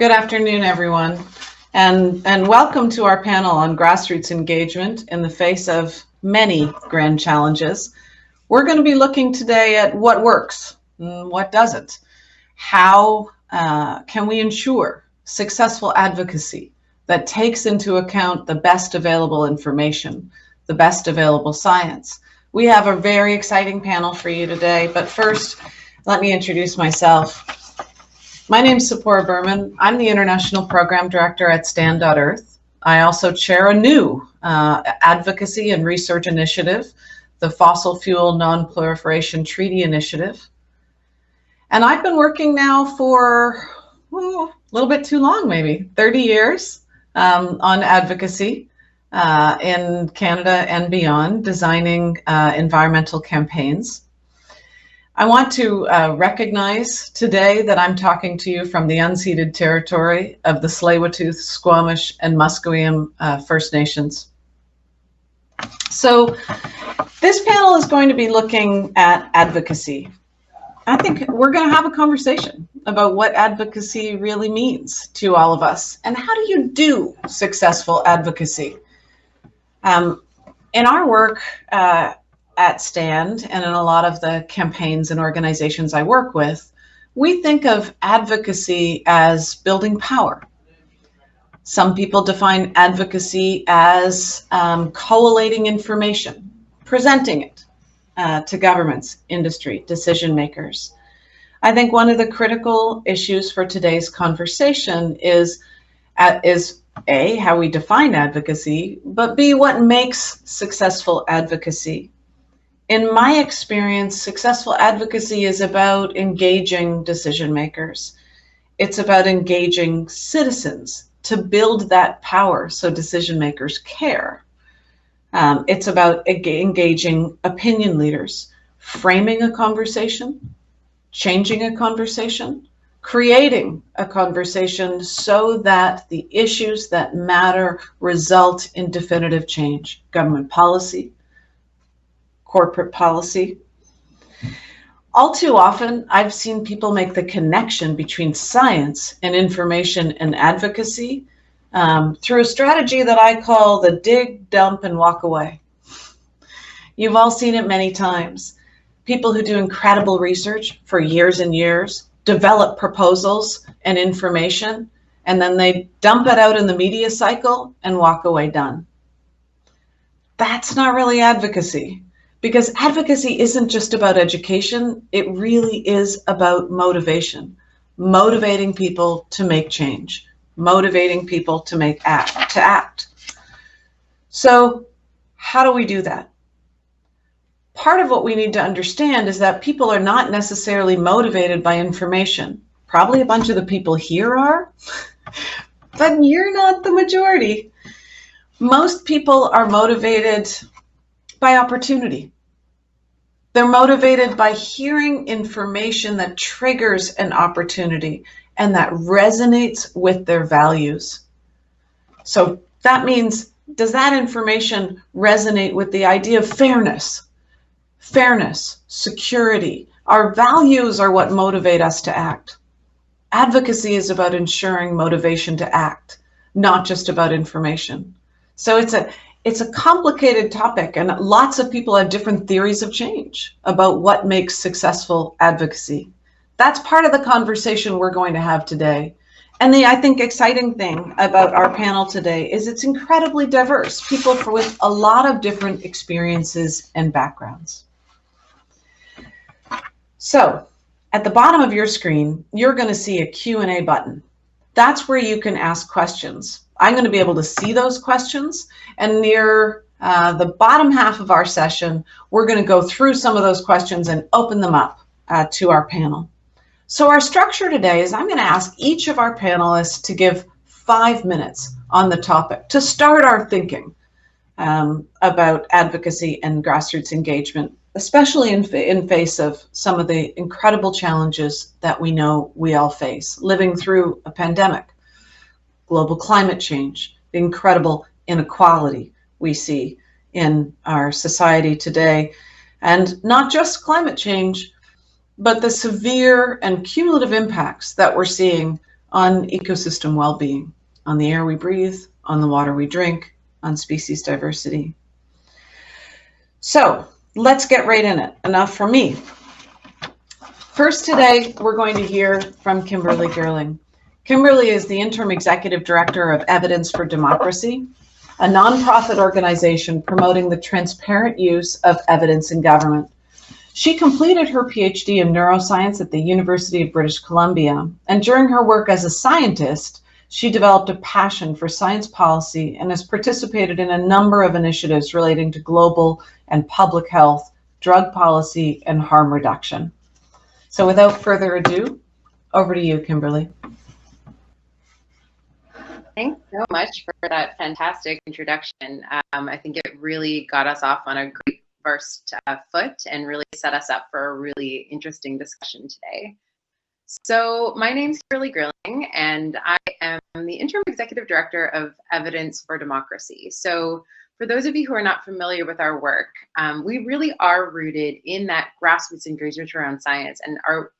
Good afternoon, everyone, and welcome to our panel on grassroots engagement in the face of many grand challenges. We're going to be looking today at what works and what doesn't. How can we ensure successful advocacy that takes into account the best available information, the best available science? We have a very exciting panel for you today, but first, let me introduce myself. My name is Tzeporah Berman. I'm the International Program Director at Stand.Earth. I also chair a new advocacy and research initiative, the Fossil Fuel Non-Proliferation Treaty Initiative. And I've been working now for a little bit too long, maybe 30 years on advocacy in Canada and beyond, designing environmental campaigns. I want to recognize today that I'm talking to you from the unceded territory of the Tsleil-Waututh, Squamish, and Musqueam First Nations. So this panel is going to be looking at advocacy. I think we're going to have a conversation about what advocacy really means to all of us, and how do you do successful advocacy? In our work, at Stand and in a lot of the campaigns and organizations I work with, we think of advocacy as building power. Some people define advocacy as collating information, presenting it to governments, industry, decision makers. I think one of the critical issues for today's conversation is A, how we define advocacy, but B, what makes successful advocacy. In my experience, successful advocacy is about engaging decision makers. It's about engaging citizens to build that power so decision makers care. It's about engaging opinion leaders, framing a conversation, changing a conversation, creating a conversation so that the issues that matter result in definitive change, government policy, corporate policy. All too often, I've seen people make the connection between science and information and advocacy through a strategy that I call the dig, dump, and walk away. You've all seen it many times. People who do incredible research for years and years, develop proposals and information, and then they dump it out in the media cycle and walk away done. That's not really advocacy. Because advocacy isn't just about education, it really is about motivation, motivating people to make change, motivating people to act. So how do we do that? Part of what we need to understand is that people are not necessarily motivated by information. Probably a bunch of the people here are, but you're not the majority. Most people are motivated by opportunity. They're motivated by hearing information that triggers an opportunity and that resonates with their values. So that means, does that information resonate with the idea of fairness, security? Our values are what motivate us to act. Advocacy is about ensuring motivation to act, not just about information. So it's a complicated topic, and lots of people have different theories of change about what makes successful advocacy. That's part of the conversation we're going to have today. And the, I think, exciting thing about our panel today is it's incredibly diverse, people with a lot of different experiences and backgrounds. So at the bottom of your screen, you're going to see a Q&A button. That's where you can ask questions. I'm going to be able to see those questions, and near the bottom half of our session, we're going to go through some of those questions and open them up to our panel. So our structure today is I'm going to ask each of our panelists to give 5 minutes on the topic to start our thinking about advocacy and grassroots engagement, especially in face of some of the incredible challenges that we know we all face, living through a pandemic, global climate change, the incredible inequality we see in our society today, and not just climate change, but the severe and cumulative impacts that we're seeing on ecosystem well-being, on the air we breathe, on the water we drink, on species diversity. So let's get right in it. Enough from me. First today, we're going to hear from Kimberly Gerling. Kimberly is the Interim Executive Director of Evidence for Democracy, a nonprofit organization promoting the transparent use of evidence in government. She completed her PhD in neuroscience at the University of British Columbia, and during her work as a scientist, she developed a passion for science policy and has participated in a number of initiatives relating to global and public health, drug policy, and harm reduction. So without further ado, over to you, Kimberly. Thanks so much for that fantastic introduction. I think it really got us off on a great first foot and really set us up for a really interesting discussion today. So my name's Kimberly Gerling, and I am the Interim Executive Director of Evidence for Democracy. So for those of you who are not familiar with our work, we really are rooted in that grassroots engagement around science, and our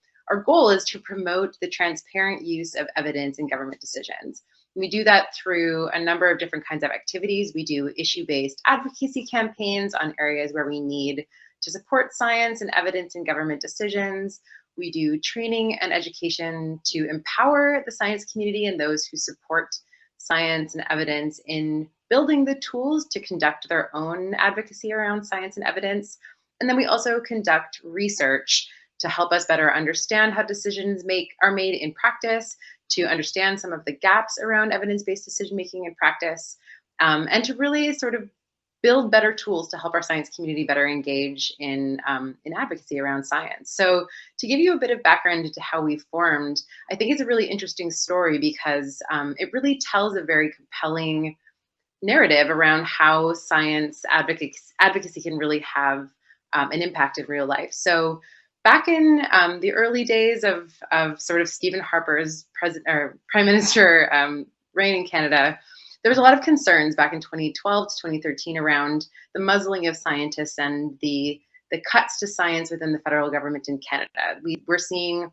goal is to promote the transparent use of evidence in government decisions. We do that through a number of different kinds of activities. We do issue-based advocacy campaigns on areas where we need to support science and evidence in government decisions. We do training and education to empower the science community and those who support science and evidence in building the tools to conduct their own advocacy around science and evidence. And then we also conduct research to help us better understand how decisions are made in practice, to understand some of the gaps around evidence-based decision-making in practice, and to really sort of build better tools to help our science community better engage in advocacy around science. So to give you a bit of background into how we formed, I think it's a really interesting story because it really tells a very compelling narrative around how science advocacy can really have an impact in real life. So back in the early days of sort of Stephen Harper's Prime Minister reign in Canada, there was a lot of concerns back in 2012 to 2013 around the muzzling of scientists and the cuts to science within the federal government in Canada. We're seeing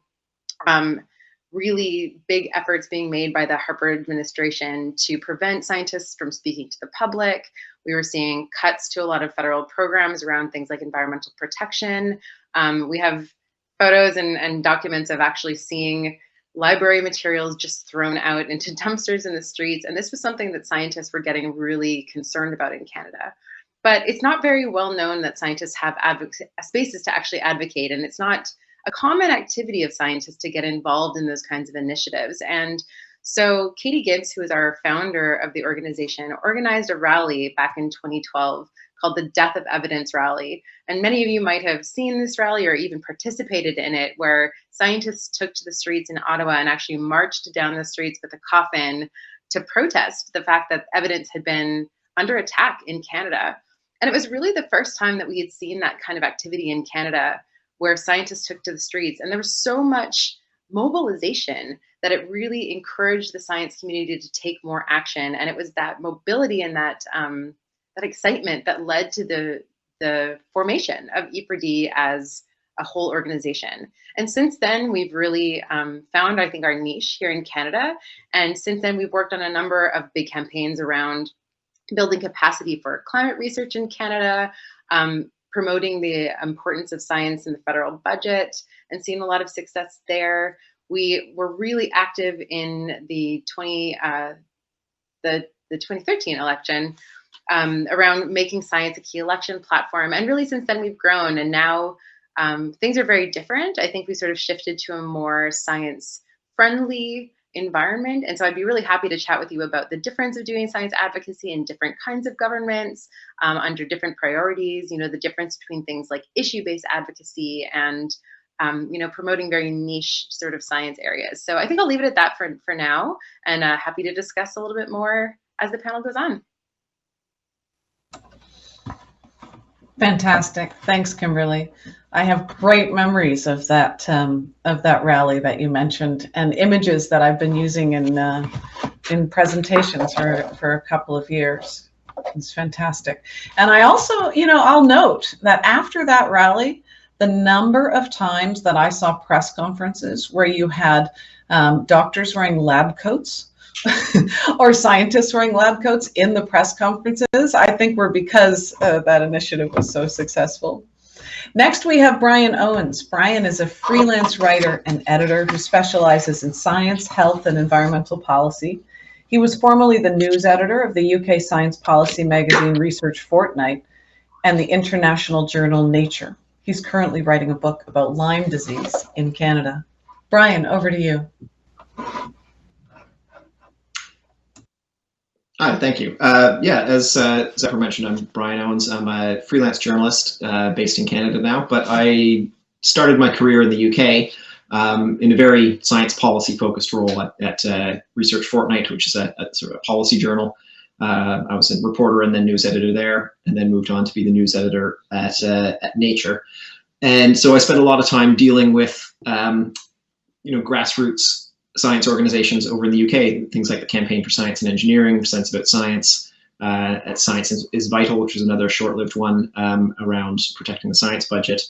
really big efforts being made by the Harper administration to prevent scientists from speaking to the public. We were seeing cuts to a lot of federal programs around things like environmental protection. We have photos and documents of actually seeing library materials just thrown out into dumpsters in the streets. And this was something that scientists were getting really concerned about in Canada. But it's not very well known that scientists have spaces to actually advocate, and it's not a common activity of scientists to get involved in those kinds of initiatives. And so Katie Gibbs, who is our founder of the organization, organized a rally back in 2012 called the Death of Evidence Rally. And many of you might have seen this rally or even participated in it, where scientists took to the streets in Ottawa and actually marched down the streets with a coffin to protest the fact that evidence had been under attack in Canada. And it was really the first time that we had seen that kind of activity in Canada, where scientists took to the streets. And there was so much mobilization that it really encouraged the science community to take more action. And it was that mobility and that excitement that led to the formation of E4D as a whole organization. And since then, we've really found, I think, our niche here in Canada. And since then, we've worked on a number of big campaigns around building capacity for climate research in Canada, promoting the importance of science in the federal budget, and seeing a lot of success there. We were really active in the 2013 election around making science a key election platform. And really since then we've grown, and now things are very different. I think we sort of shifted to a more science-friendly environment. And so I'd be really happy to chat with you about the difference of doing science advocacy in different kinds of governments, under different priorities, the difference between things like issue-based advocacy and promoting very niche sort of science areas. So I think I'll leave it at that for now, and happy to discuss a little bit more as the panel goes on. Fantastic. Thanks, Kimberly. I have great memories of that rally that you mentioned, and images that I've been using in presentations for a couple of years. It's fantastic. And I also, I'll note that after that rally, the number of times that I saw press conferences where you had doctors wearing lab coats or scientists wearing lab coats in the press conferences, I think were because that initiative was so successful. Next, we have Brian Owens. Brian is a freelance writer and editor who specializes in science, health, and environmental policy. He was formerly the news editor of the UK science policy magazine Research Fortnight and the international journal Nature. He's currently writing a book about Lyme disease in Canada. Brian, over to you. Hi, thank you. Yeah, as Tzeporah mentioned, I'm Brian Owens. I'm a freelance journalist based in Canada now, but I started my career in the UK in a very science policy focused role at Research Fortnight, which is a sort of a policy journal. I was a reporter and then news editor there, and then moved on to be the news editor at Nature. And so I spent a lot of time dealing with grassroots science organizations over in the UK, things like the Campaign for Science and Engineering, Science About Science, at Science is Vital, which was another short-lived one around protecting the science budget.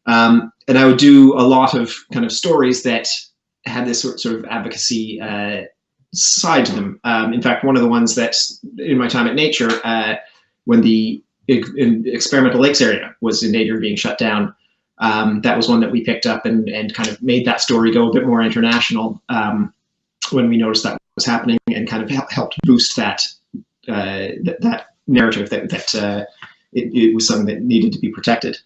And I would do a lot of kind of stories that had this sort of advocacy side to them. In fact, one of the ones that in my time at Nature, when the experimental lakes area was in danger of being shut down, that was one that we picked up and kind of made that story go a bit more international when we noticed that was happening, and kind of helped boost that that narrative that it was something that needed to be protected.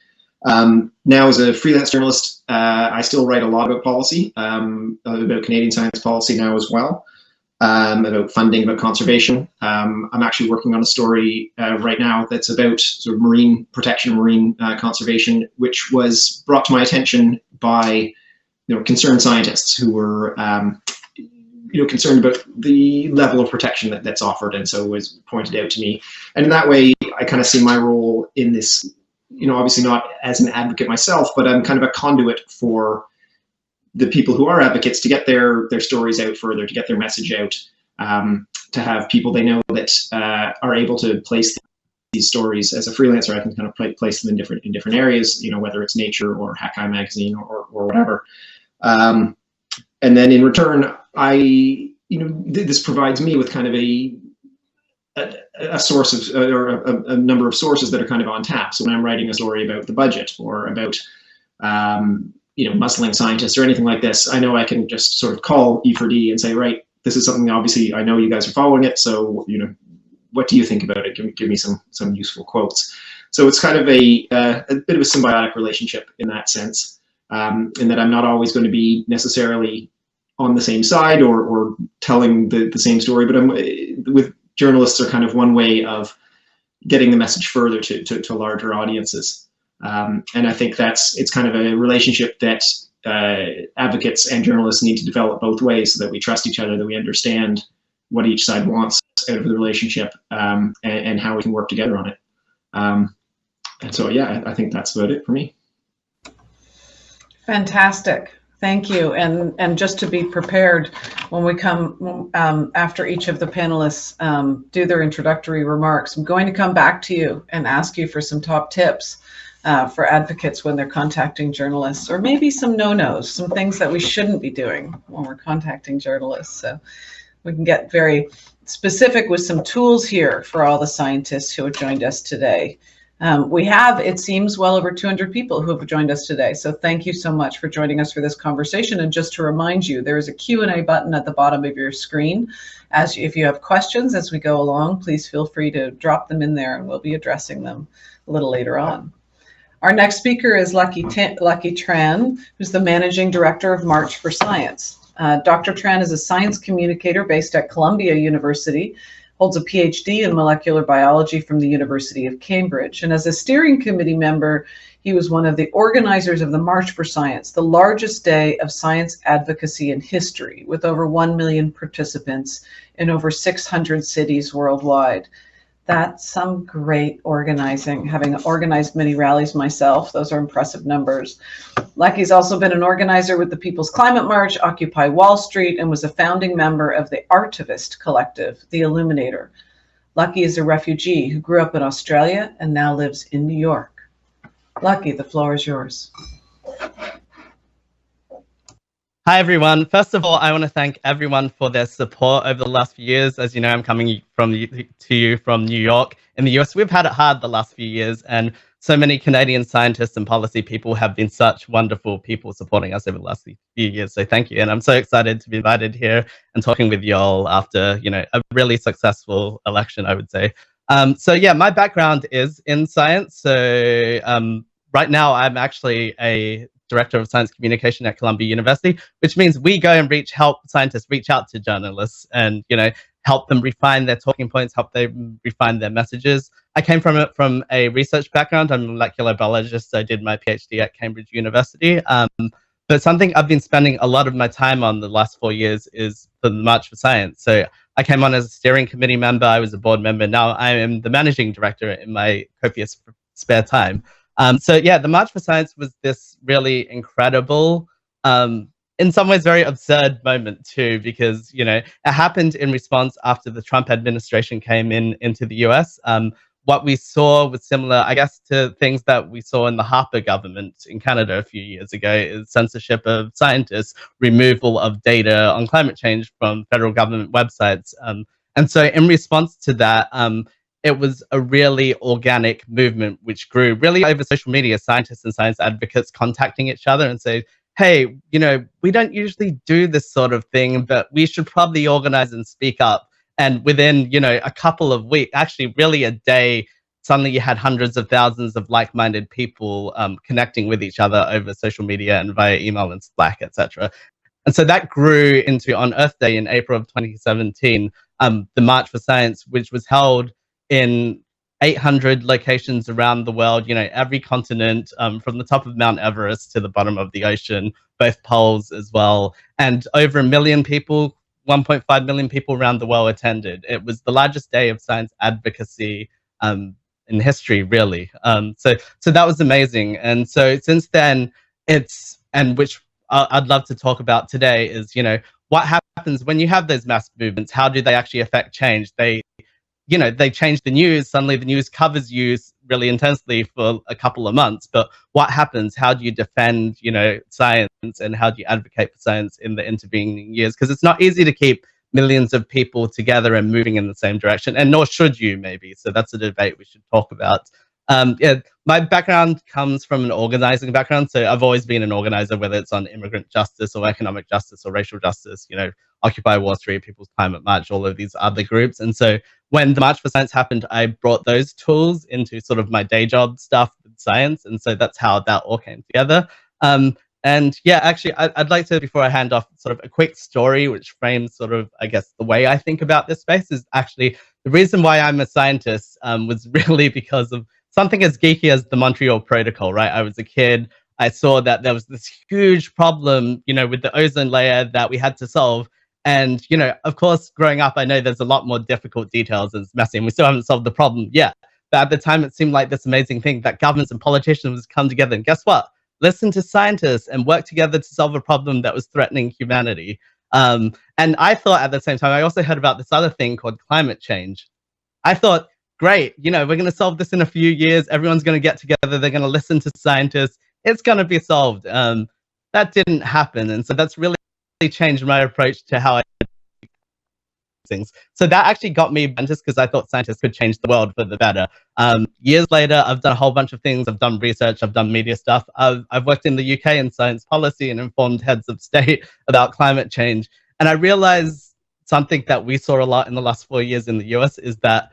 Now, as a freelance journalist, I still write a lot about policy, about Canadian science policy now as well, about funding, about conservation. I'm actually working on a story right now that's about sort of marine protection, marine conservation, which was brought to my attention by concerned scientists who were concerned about the level of protection that's offered, and so was pointed out to me. And in that way, I kind of see my role in this, obviously not as an advocate myself, but I'm kind of a conduit for the people who are advocates to get their stories out further, to get their message out, to have people they know that are able to place these stories. As a freelancer, I can kind of place them in different areas, whether it's Nature or Hackeye magazine or whatever. And then in return, this provides me with kind of a source of, or a number of sources that are kind of on tap. So when I'm writing a story about the budget or about muscling scientists or anything like this, I know I can just sort of call E4D and say, right, this is something obviously I know you guys are following it, so what do you think about it? Give me some useful quotes. So it's kind of a bit of a symbiotic relationship in that sense, in that I'm not always going to be necessarily on the same side or telling the same story, but with journalists are kind of one way of getting the message further to larger audiences. And I think it's kind of a relationship that advocates and journalists need to develop both ways, so that we trust each other, that we understand what each side wants out of the relationship, and how we can work together on it. And so, yeah, I think that's about it for me. Fantastic. Thank you. And just to be prepared, when we come after each of the panelists do their introductory remarks, I'm going to come back to you and ask you for some top tips for advocates when they're contacting journalists, or maybe some no-nos, some things that we shouldn't be doing when we're contacting journalists. So we can get very specific with some tools here for all the scientists who have joined us today. We have, it seems, well over 200 people who have joined us today. So thank you so much for joining us for this conversation. And just to remind you, there is a Q&A button at the bottom of your screen. If you have questions as we go along, please feel free to drop them in there, and we'll be addressing them a little later on. Our next speaker is Lucky Tran, who's the Managing Director of March for Science. Dr. Tran is a science communicator based at Columbia University, holds a PhD in molecular biology from the University of Cambridge. And as a steering committee member, he was one of the organizers of the March for Science, the largest day of science advocacy in history, with over 1 million participants in over 600 cities worldwide. That's some great organizing, having organized many rallies myself. Those are impressive numbers. Lucky's also been an organizer with the People's Climate March, Occupy Wall Street, and was a founding member of the Artivist Collective, The Illuminator. Lucky is a refugee who grew up in Australia and now lives in New York. Lucky, the floor is yours. Hi, everyone. First of all, I want to thank everyone for their support over the last few years. As you know, I'm coming to you from New York. In the US, we've had it hard the last few years, and so many Canadian scientists and policy people have been such wonderful people supporting us over the last few years. So thank you. And I'm so excited to be invited here and talking with y'all after, a really successful election, I would say. So yeah, my background is in science. So right now, I'm actually a Director of Science Communication at Columbia University, which means we go and help scientists reach out to journalists and, help them refine their talking points, help them refine their messages. I came from a research background. I'm a molecular biologist. So I did my PhD at Cambridge University. But something I've been spending a lot of my time on the last 4 years is the March for Science. So I came on as a steering committee member. I was a board member. Now I am the managing director in my copious spare time. So yeah, the March for Science was this really incredible, in some ways very absurd moment too, because, it happened in response after the Trump administration came into the US. What we saw was similar, I guess, to things that we saw in the Harper government in Canada a few years ago, is censorship of scientists, removal of data on climate change from federal government websites. And so in response to that, it was a really organic movement which grew really over social media, scientists and science advocates contacting each other and say, hey, we don't usually do this sort of thing, but we should probably organize and speak up. And within, a couple of weeks, actually really a day, suddenly you had hundreds of thousands of like-minded people connecting with each other over social media and via email and Slack, etc. And so that grew into, on Earth Day in April of 2017, the March for Science, which was held in 800 locations around the world, every continent, from the top of Mount Everest to the bottom of the ocean, both poles as well. And over 1 million people, 1.5 million people around the world attended. It was the largest day of science advocacy in history, really. So that was amazing. And so since then, which I'd love to talk about today is, what happens when you have those mass movements? How do they actually affect change? They change the news. Suddenly the news covers you really intensely for a couple of months. But what happens? How do you defend, science, and how do you advocate for science in the intervening years? Because it's not easy to keep millions of people together and moving in the same direction, and nor should you, maybe. So that's a debate we should talk about. Yeah, my background comes from an organizing background. So I've always been an organizer, whether it's on immigrant justice or economic justice or racial justice, Occupy Wall Street, People's Climate March, all of these other groups. And so when the March for Science happened, I brought those tools into sort of my day job stuff with science. And so that's how that all came together. And yeah, actually, I'd like to, before I hand off, sort of a quick story which frames sort of, I guess, the way I think about this space is actually the reason why I'm a scientist was really because of something as geeky as the Montreal Protocol, right? I was a kid. I saw that there was this huge problem, with the ozone layer that we had to solve. And, of course, growing up, I know there's a lot more difficult details and it's messy, and we still haven't solved the problem yet. But at the time, it seemed like this amazing thing that governments and politicians would come together and guess what? Listen to scientists and work together to solve a problem that was threatening humanity. And I thought at the same time, I also heard about this other thing called climate change. I thought, great, we're going to solve this in a few years. Everyone's going to get together. They're going to listen to scientists. It's going to be solved. That didn't happen. And so that's really changed my approach to how I do things. So that actually got me just because I thought scientists could change the world for the better. Years later, I've done a whole bunch of things. I've done research. I've done media stuff. I've worked in the UK in science policy and informed heads of state about climate change. And I realized something that we saw a lot in the last 4 years in the US is that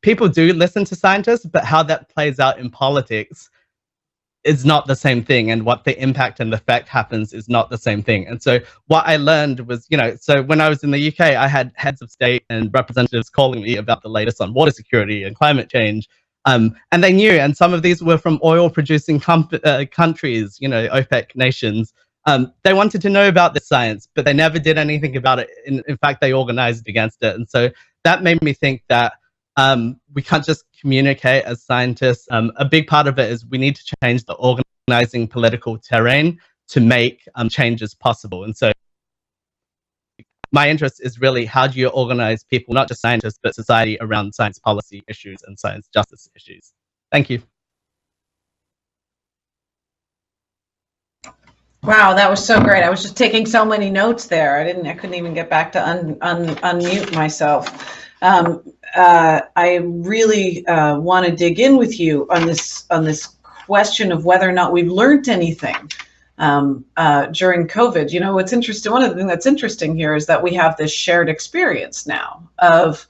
people do listen to scientists, but how that plays out in politics is not the same thing, and what the impact and effect happens is not the same thing. And so what I learned was, so when I was in the UK, I had heads of state and representatives calling me about the latest on water security and climate change. And they knew, and some of these were from oil producing countries, OPEC nations. They wanted to know about this science, but they never did anything about it. In fact, they organized against it. And so that made me think that we can't just communicate as scientists. A big part of it is we need to change the organizing political terrain to make changes possible. And so my interest is really how do you organize people, not just scientists, but society around science policy issues and science justice issues. Thank you. Wow, that was so great. I was just taking so many notes there. I couldn't even get back to unmute myself. I really want to dig in with you on this question of whether or not we've learned anything during COVID. You know, what's interesting, one of the things that's interesting here is that we have this shared experience now of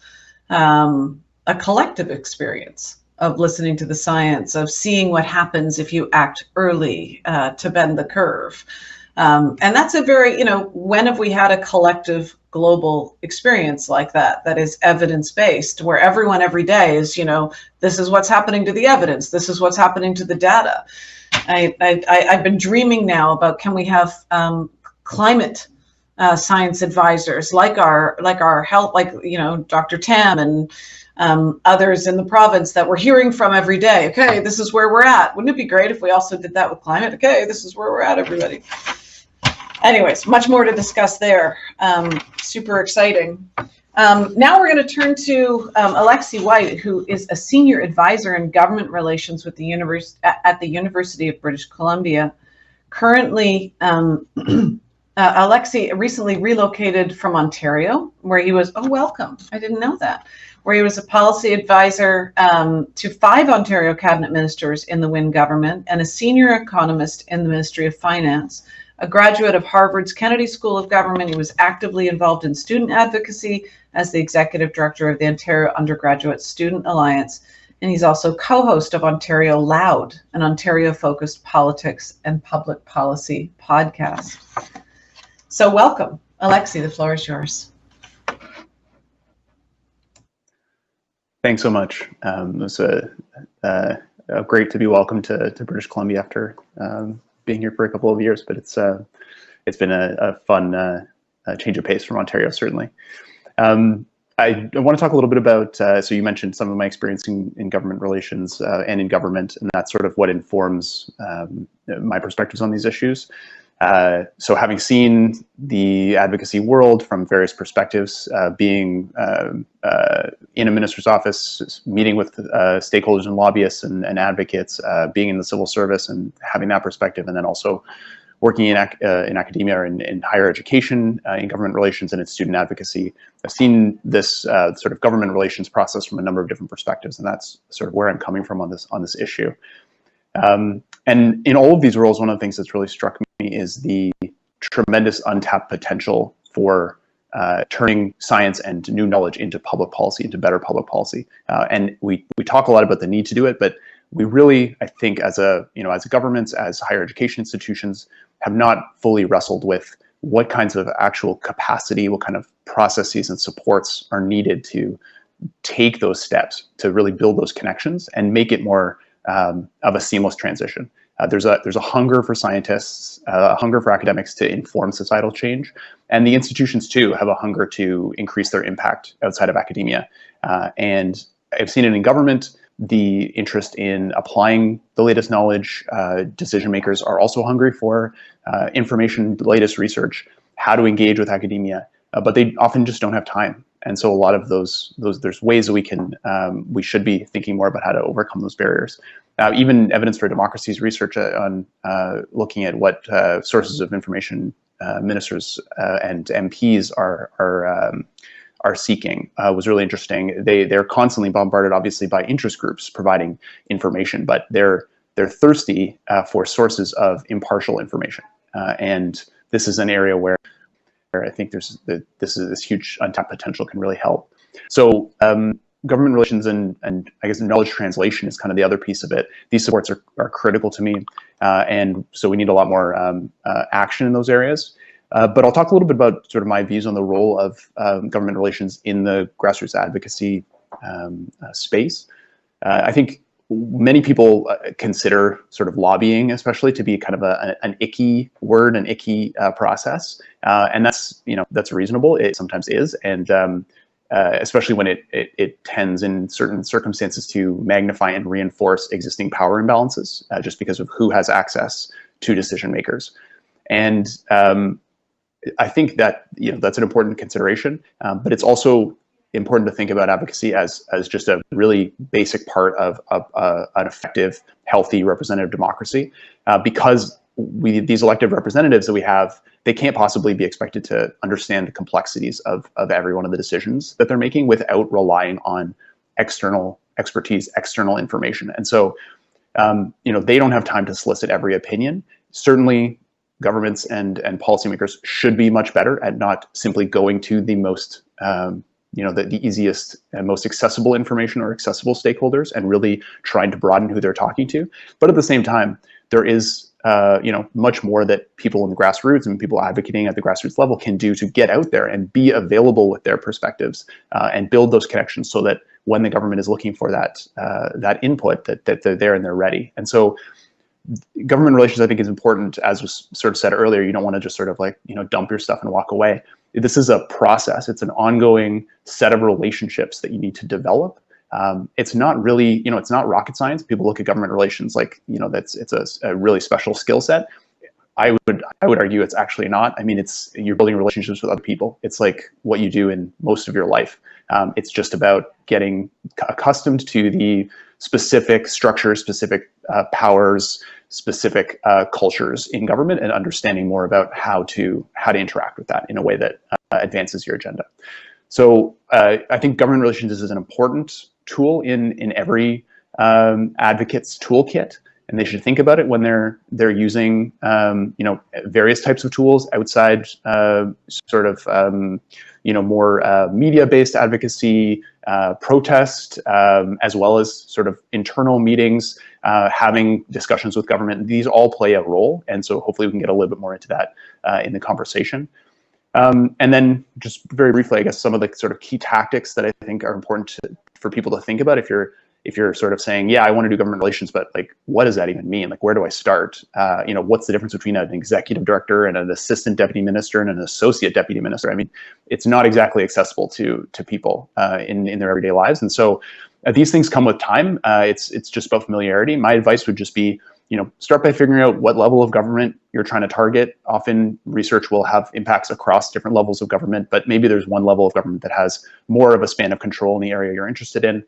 a collective experience of listening to the science, of seeing what happens if you act early to bend the curve. And that's a very, you know, when have we had a collective global experience like that, that is evidence-based, where everyone every day is, you know, this is what's happening to the evidence, this is what's happening to the data. I've been dreaming now about, can we have climate science advisors like our health, like, you know, Dr. Tam and others in the province that we're hearing from every day. Okay, this is where we're at. Wouldn't it be great if we also did that with climate? Okay, this is where we're at, everybody. Anyways, much more to discuss there. Super exciting. Now we're going to turn to Alexi White, who is a senior advisor in government relations with the at the University of British Columbia. Currently, Alexi recently relocated from Ontario, where he was, oh, welcome. I didn't know that. Where he was a policy advisor to 5 Ontario cabinet ministers in the Wynne government and a senior economist in the Ministry of Finance. A graduate of Harvard's Kennedy School of Government, he was actively involved in student advocacy as the executive director of the Ontario Undergraduate Student Alliance. And he's also co-host of Ontario Loud, an Ontario-focused politics and public policy podcast. So welcome, Alexi, the floor is yours. Thanks so much. It was great to be welcomed to British Columbia after being here for a couple of years, but it's been a fun change of pace from Ontario, certainly. I want to talk a little bit about, so you mentioned some of my experience in government relations and in government, and that's sort of what informs my perspectives on these issues. So having seen the advocacy world from various perspectives, being in a minister's office, meeting with stakeholders and lobbyists and advocates, being in the civil service and having that perspective, and then also working in academia or in higher education, in government relations and in student advocacy, I've seen this sort of government relations process from a number of different perspectives, and that's sort of where I'm coming from on this issue. And in all of these roles, one of the things that's really struck me is the tremendous untapped potential for turning science and new knowledge into public policy, into better public policy. And we talk a lot about the need to do it, but we really, I think, as governments, as higher education institutions, have not fully wrestled with what kinds of actual capacity, what kind of processes and supports are needed to take those steps to really build those connections and make it more of a seamless transition. There's a hunger for scientists, a hunger for academics to inform societal change, and the institutions too have a hunger to increase their impact outside of academia. And I've seen it in government. The interest in applying the latest knowledge, decision makers are also hungry for information, the latest research, how to engage with academia, but they often just don't have time. And so a lot of those there's ways that we should be thinking more about how to overcome those barriers. Even Evidence for Democracy's research on looking at what sources of information ministers and MPs are seeking was really interesting. They're constantly bombarded, obviously, by interest groups providing information, but they're thirsty for sources of impartial information. And this is an area where I think this huge untapped potential can really help. So government relations and I guess knowledge translation is kind of the other piece of it. These supports are critical to me, and so we need a lot more action in those areas. But I'll talk a little bit about sort of my views on the role of government relations in the grassroots advocacy space. I think many people consider sort of lobbying, especially, to be kind of an icky word, an icky process, and that's reasonable. It sometimes is, and especially when it tends in certain circumstances to magnify and reinforce existing power imbalances, just because of who has access to decision makers. And I think that that's an important consideration, but it's also important to think about advocacy as just a really basic part of an effective, healthy, representative democracy, because these elected representatives that we have, they can't possibly be expected to understand the complexities of every one of the decisions that they're making without relying on external expertise, external information. And so, they don't have time to solicit every opinion. Certainly, governments and policymakers should be much better at not simply going to the most, the easiest and most accessible information or accessible stakeholders and really trying to broaden who they're talking to. But at the same time, there is much more that people in the grassroots and people advocating at the grassroots level can do to get out there and be available with their perspectives and build those connections so that when the government is looking for that input, that they're there and they're ready. And so government relations, I think, is important. As was sort of said earlier, you don't want to just sort of like, dump your stuff and walk away. This is a process. It's an ongoing set of relationships that you need to develop. It's not really, it's not rocket science. People look at government relations like, it's a really special skill set. I would argue it's actually not. I mean, you're building relationships with other people. It's like what you do in most of your life. It's just about getting accustomed to the specific structures, specific powers, specific cultures in government, and understanding more about how to interact with that in a way that advances your agenda. So I think government relations is an important tool in every advocate's toolkit, and they should think about it when they're using various types of tools outside more media-based advocacy, protest, as well as sort of internal meetings, having discussions with government. These all play a role, and so hopefully we can get a little bit more into that in the conversation. And then just very briefly, I guess some of the sort of key tactics that I think are important for people to think about if you're sort of saying, yeah, I want to do government relations, but like, what does that even mean? Like, where do I start? What's the difference between an executive director and an assistant deputy minister and an associate deputy minister? I mean, it's not exactly accessible to people in their everyday lives. And so these things come with time. It's just about familiarity. My advice would just be, start by figuring out what level of government you're trying to target. Often research will have impacts across different levels of government, but maybe there's one level of government that has more of a span of control in the area you're interested in.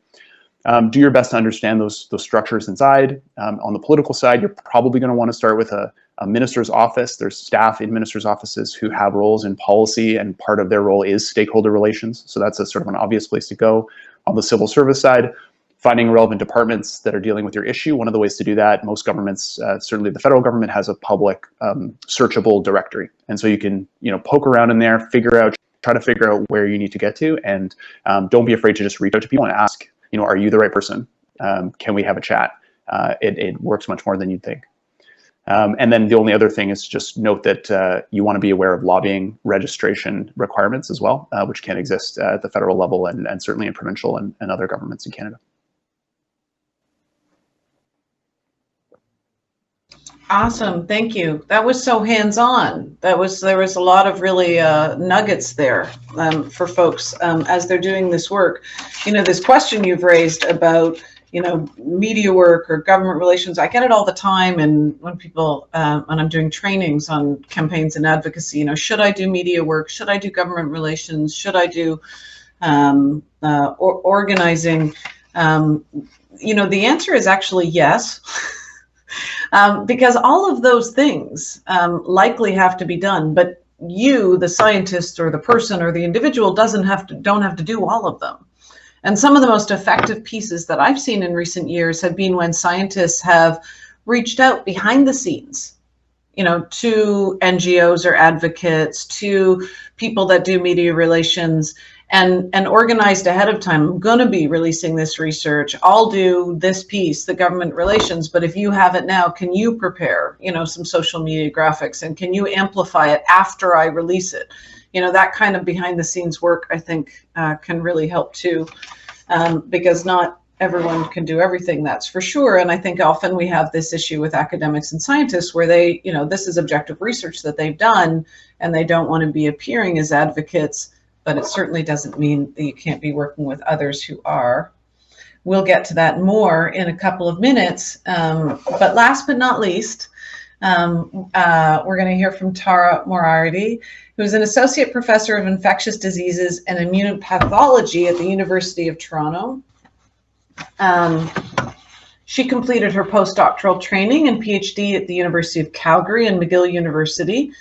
Do your best to understand those structures inside. On the political side, you're probably going to want to start with a minister's office. There's staff in ministers' offices who have roles in policy, and part of their role is stakeholder relations. So that's a sort of an obvious place to go. On the civil service side, finding relevant departments that are dealing with your issue. One of the ways to do that, most governments, certainly the federal government, has a public searchable directory. And so you can poke around in there, try to figure out where you need to get to, and don't be afraid to just reach out to people and ask, are you the right person? Can we have a chat? It works much more than you'd think. And then the only other thing is just note that you want to be aware of lobbying registration requirements as well, which can exist at the federal level and certainly in provincial and other governments in Canada. Awesome, thank you. That was so hands-on. There was a lot of really nuggets there for folks as they're doing this work. This question you've raised about media work or government relations, I get it all the time. And when people, when I'm doing trainings on campaigns and advocacy, should I do media work? Should I do government relations? Should I do organizing? The answer is actually yes. Because all of those things likely have to be done, but you, the scientist or the person or the individual, don't have to do all of them. And some of the most effective pieces that I've seen in recent years have been when scientists have reached out behind the scenes, to NGOs or advocates, to people that do media relations, and organized ahead of time. I'm going to be releasing this research. I'll do this piece, the government relations, but if you have it now, can you prepare, some social media graphics, and can you amplify it after I release it? That kind of behind the scenes work, I think, can really help too, because not everyone can do everything, that's for sure. And I think often we have this issue with academics and scientists where they, this is objective research that they've done, and they don't want to be appearing as advocates. But it certainly doesn't mean that you can't be working with others who are. We'll get to that more in a couple of minutes. But last but not least, we're going to hear from Tara Moriarty, who's an associate professor of infectious diseases and immunopathology at the University of Toronto. She completed her postdoctoral training and PhD at the University of Calgary and McGill University.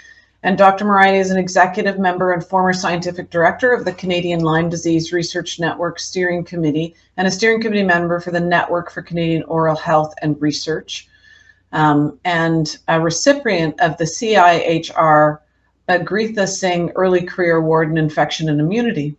And Dr. Moriarty is an executive member and former scientific director of the Canadian Lyme Disease Research Network Steering Committee and a steering committee member for the Network for Canadian Oral Health and Research, and a recipient of the CIHR Agritha Singh Early Career Award in Infection and Immunity.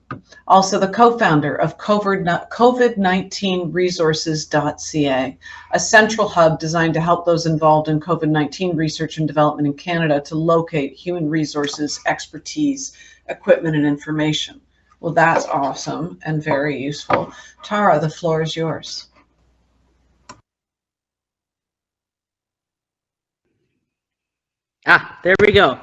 Also the co-founder of COVID-19resources.ca, a central hub designed to help those involved in COVID-19 research and development in Canada to locate human resources, expertise, equipment, and information. Well, that's awesome and very useful. Tara, the floor is yours. There we go.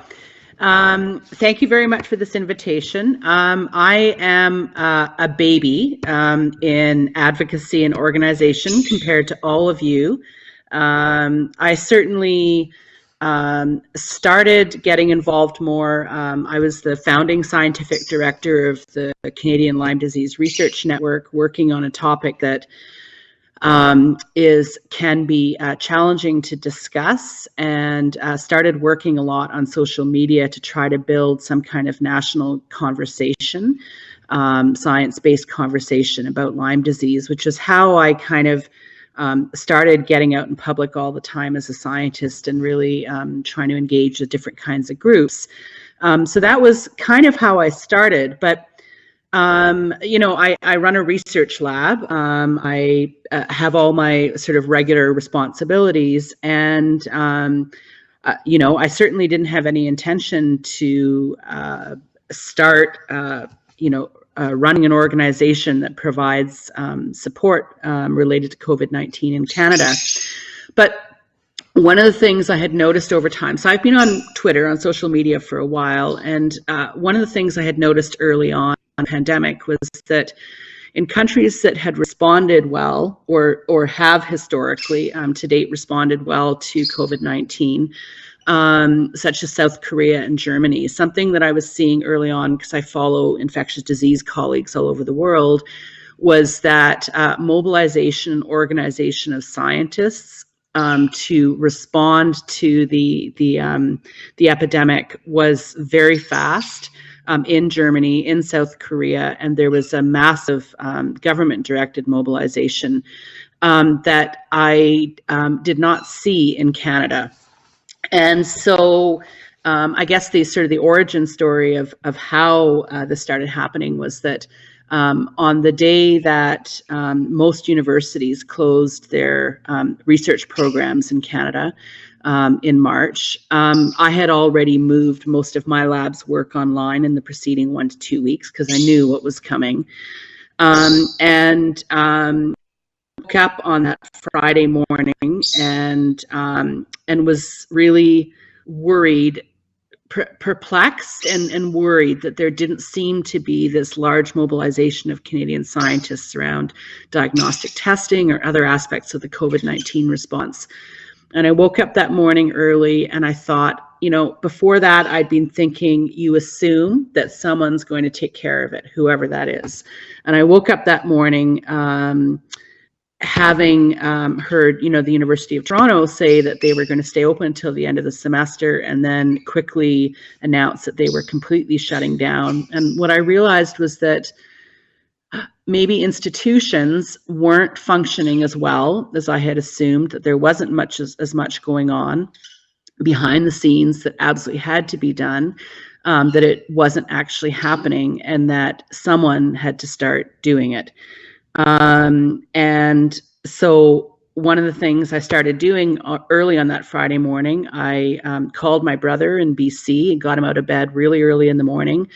Thank you very much for this invitation. I am a baby in advocacy and organization compared to all of you. I certainly started getting involved more. I was the founding scientific director of the Canadian Lyme Disease Research Network, working on a topic that can be challenging to discuss, and started working a lot on social media to try to build some kind of national conversation, science-based conversation about Lyme disease, which is how I kind of started getting out in public all the time as a scientist and really trying to engage with different kinds of groups. So that was kind of how I started, but you know, I run a research lab. I have all my sort of regular responsibilities, and you know, I certainly didn't have any intention to start, you know, running an organization that provides support related to COVID-19 in Canada. But one of the things I had noticed over time, so I've been on Twitter, on social media for a while, and one of the things I had noticed early on the pandemic was that in countries that had responded well, or have historically to date responded well to COVID-19, such as South Korea and Germany, something that I was seeing early on, because I follow infectious disease colleagues all over the world, was that mobilization and organization of scientists to respond to the epidemic was very fast in Germany, in South Korea, and there was a massive government-directed mobilization that I did not see in Canada. And so I guess the origin story of how this started happening was that on the day that most universities closed their research programs in Canada in March, I had already moved most of my lab's work online in the preceding 1 to 2 weeks because I knew what was coming. And woke up on that Friday morning and was really worried, perplexed and worried that there didn't seem to be this large mobilization of Canadian scientists around diagnostic testing or other aspects of the COVID-19 response. And I woke up that morning early and I thought, you know, before that I'd been thinking, you assume that someone's going to take care of it, whoever that is. And I woke up that morning having heard, you know, the University of Toronto say that they were going to stay open until the end of the semester, and then quickly announce that they were completely shutting down. And what I realized was that maybe institutions weren't functioning as well as I had assumed, that there wasn't as much going on behind the scenes that absolutely had to be done, that it wasn't actually happening, and that someone had to start doing it. And so one of the things I started doing early on that Friday morning, I called my brother in BC and got him out of bed really early in the morning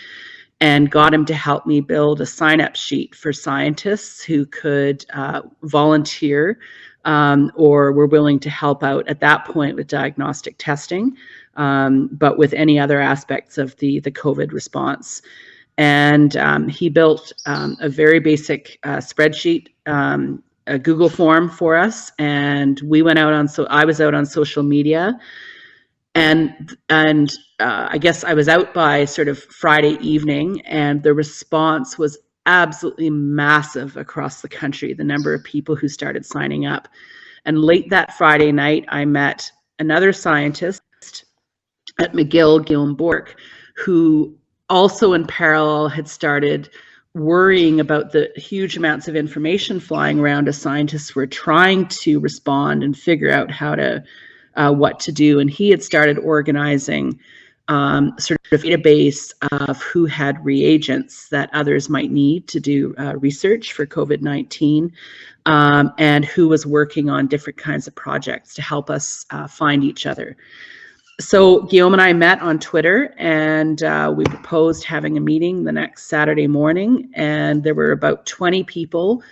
and got him to help me build a sign-up sheet for scientists who could volunteer or were willing to help out at that point with diagnostic testing, but with any other aspects of the COVID response. And he built a very basic spreadsheet, a Google form for us, and we went out on. So I was out on social media, and I guess I was out by sort of Friday evening, and the response was absolutely massive across the country. The number of people who started signing up, And late that Friday night, I met another scientist at McGill, Guillaume Bourque, who also in parallel had started worrying about the huge amounts of information flying around as scientists were trying to respond and figure out how to what to do. And he had started organizing sort of a database of who had reagents that others might need to do research for COVID-19, and who was working on different kinds of projects to help us find each other. So Guillaume and I met on Twitter, and we proposed having a meeting the next Saturday morning, and there were about 20 people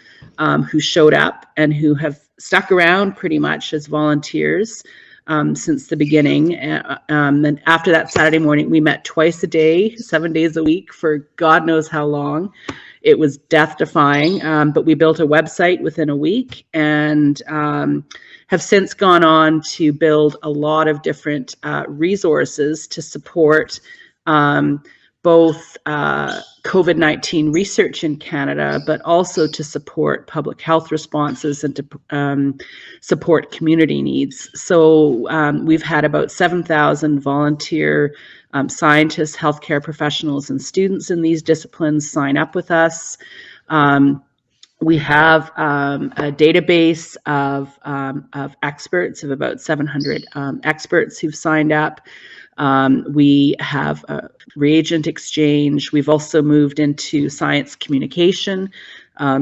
who showed up and who have stuck around pretty much as volunteers since the beginning. And after that Saturday morning, we met twice a day, 7 days a week for God knows how long. It was death-defying, but we built a website within a week, and have since gone on to build a lot of different resources to support both COVID-19 research in Canada, but also to support public health responses and to support community needs. So we've had about 7,000 volunteer scientists, healthcare professionals, and students in these disciplines sign up with us. We have a database of experts, of about 700 experts who've signed up. We have a reagent exchange. We've also moved into science communication.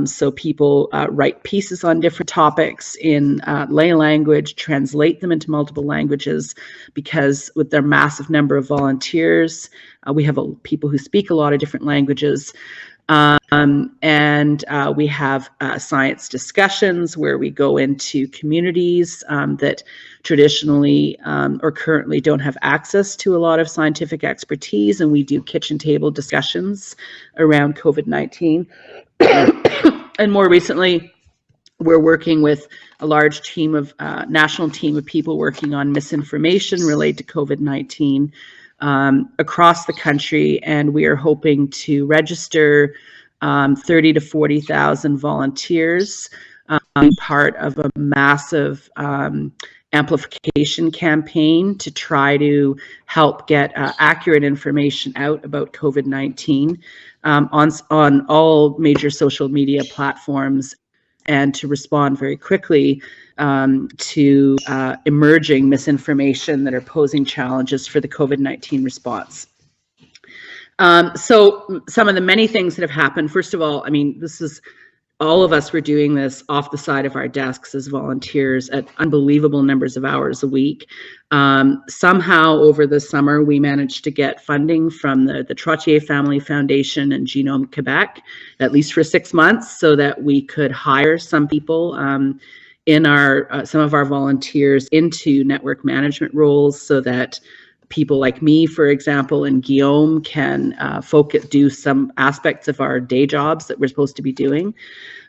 So people write pieces on different topics in lay language, translate them into multiple languages, because with their massive number of volunteers, we have people who speak a lot of different languages. And we have science discussions where we go into communities that traditionally or currently don't have access to a lot of scientific expertise, and we do kitchen table discussions around COVID-19. And more recently, we're working with a large team of national team of people working on misinformation related to COVID-19 across the country, and we are hoping to register 30 to 40,000 volunteers, part of a massive amplification campaign to try to help get accurate information out about COVID-19 on all major social media platforms, and to respond very quickly to emerging misinformation that are posing challenges for the COVID-19 response. So some of the many things that have happened, first of all, I mean, this is, all of us were doing this off the side of our desks as volunteers at unbelievable numbers of hours a week. Somehow over the summer, we managed to get funding from the Trottier Family Foundation and Genome Quebec, at least for 6 months, so that we could hire some people in our, some of our volunteers into network management roles, so that people like me, for example, and Guillaume can do some aspects of our day jobs that we're supposed to be doing.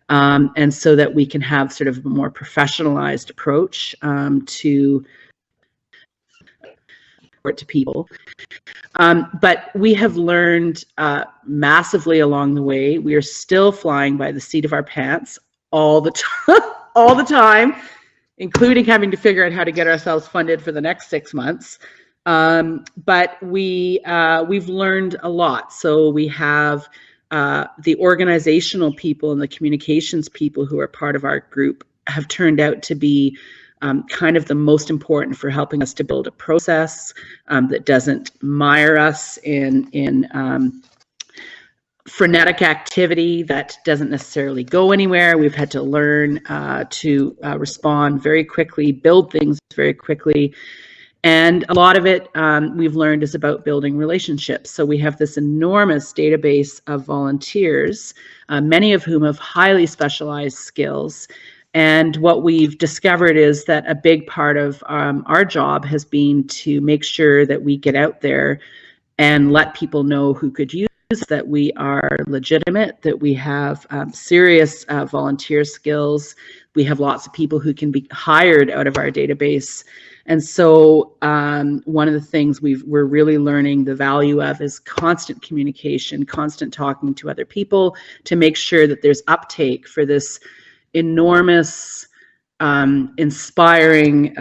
And so that we can have sort of a more professionalized approach to people. But we have learned massively along the way. We are still flying by the seat of our pants all the time, including having to figure out how to get ourselves funded for the next 6 months. But we've learned a lot. So we have the organizational people and the communications people who are part of our group have turned out to be kind of the most important for helping us to build a process that doesn't mire us in frenetic activity that doesn't necessarily go anywhere. We've had to learn to respond very quickly, build things very quickly. And a lot of it we've learned is about building relationships. So we have this enormous database of volunteers, many of whom have highly specialized skills. And what we've discovered is that a big part of our job has been to make sure that we get out there and let people know who could use, that we are legitimate, that we have serious volunteer skills. We have lots of people who can be hired out of our database. And so one of the things we're really learning the value of is constant communication, constant talking to other people to make sure that there's uptake for this enormous inspiring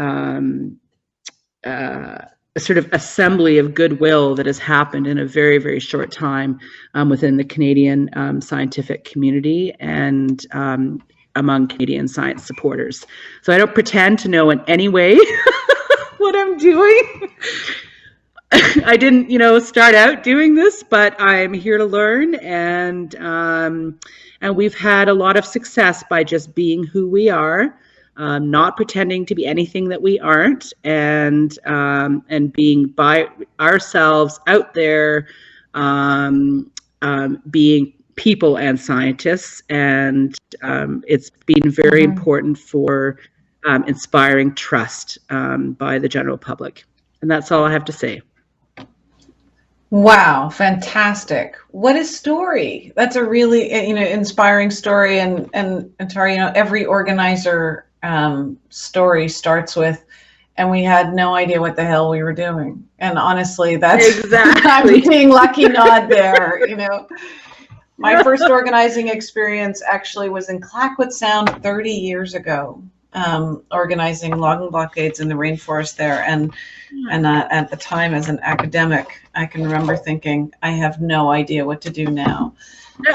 sort of assembly of goodwill that has happened in a very, very short time within the Canadian scientific community and among Canadian science supporters. So I don't pretend to know in any way what I'm doing. I didn't, start out doing this, but I'm here to learn, and we've had a lot of success by just being who we are, not pretending to be anything that we aren't, and being by ourselves out there, being people and scientists, and it's been very important for inspiring trust by the general public. And that's all I have to say. Wow, fantastic. What a story. That's a really, inspiring story. And Tara, every organizer story starts with, and we had no idea what the hell we were doing. And honestly, that's exactly. I'm being lucky nod there, My first organizing experience actually was in Clayoquot Sound 30 years ago, organizing logging blockades in the rainforest there. And at the time, as an academic, I can remember thinking, I have no idea what to do now.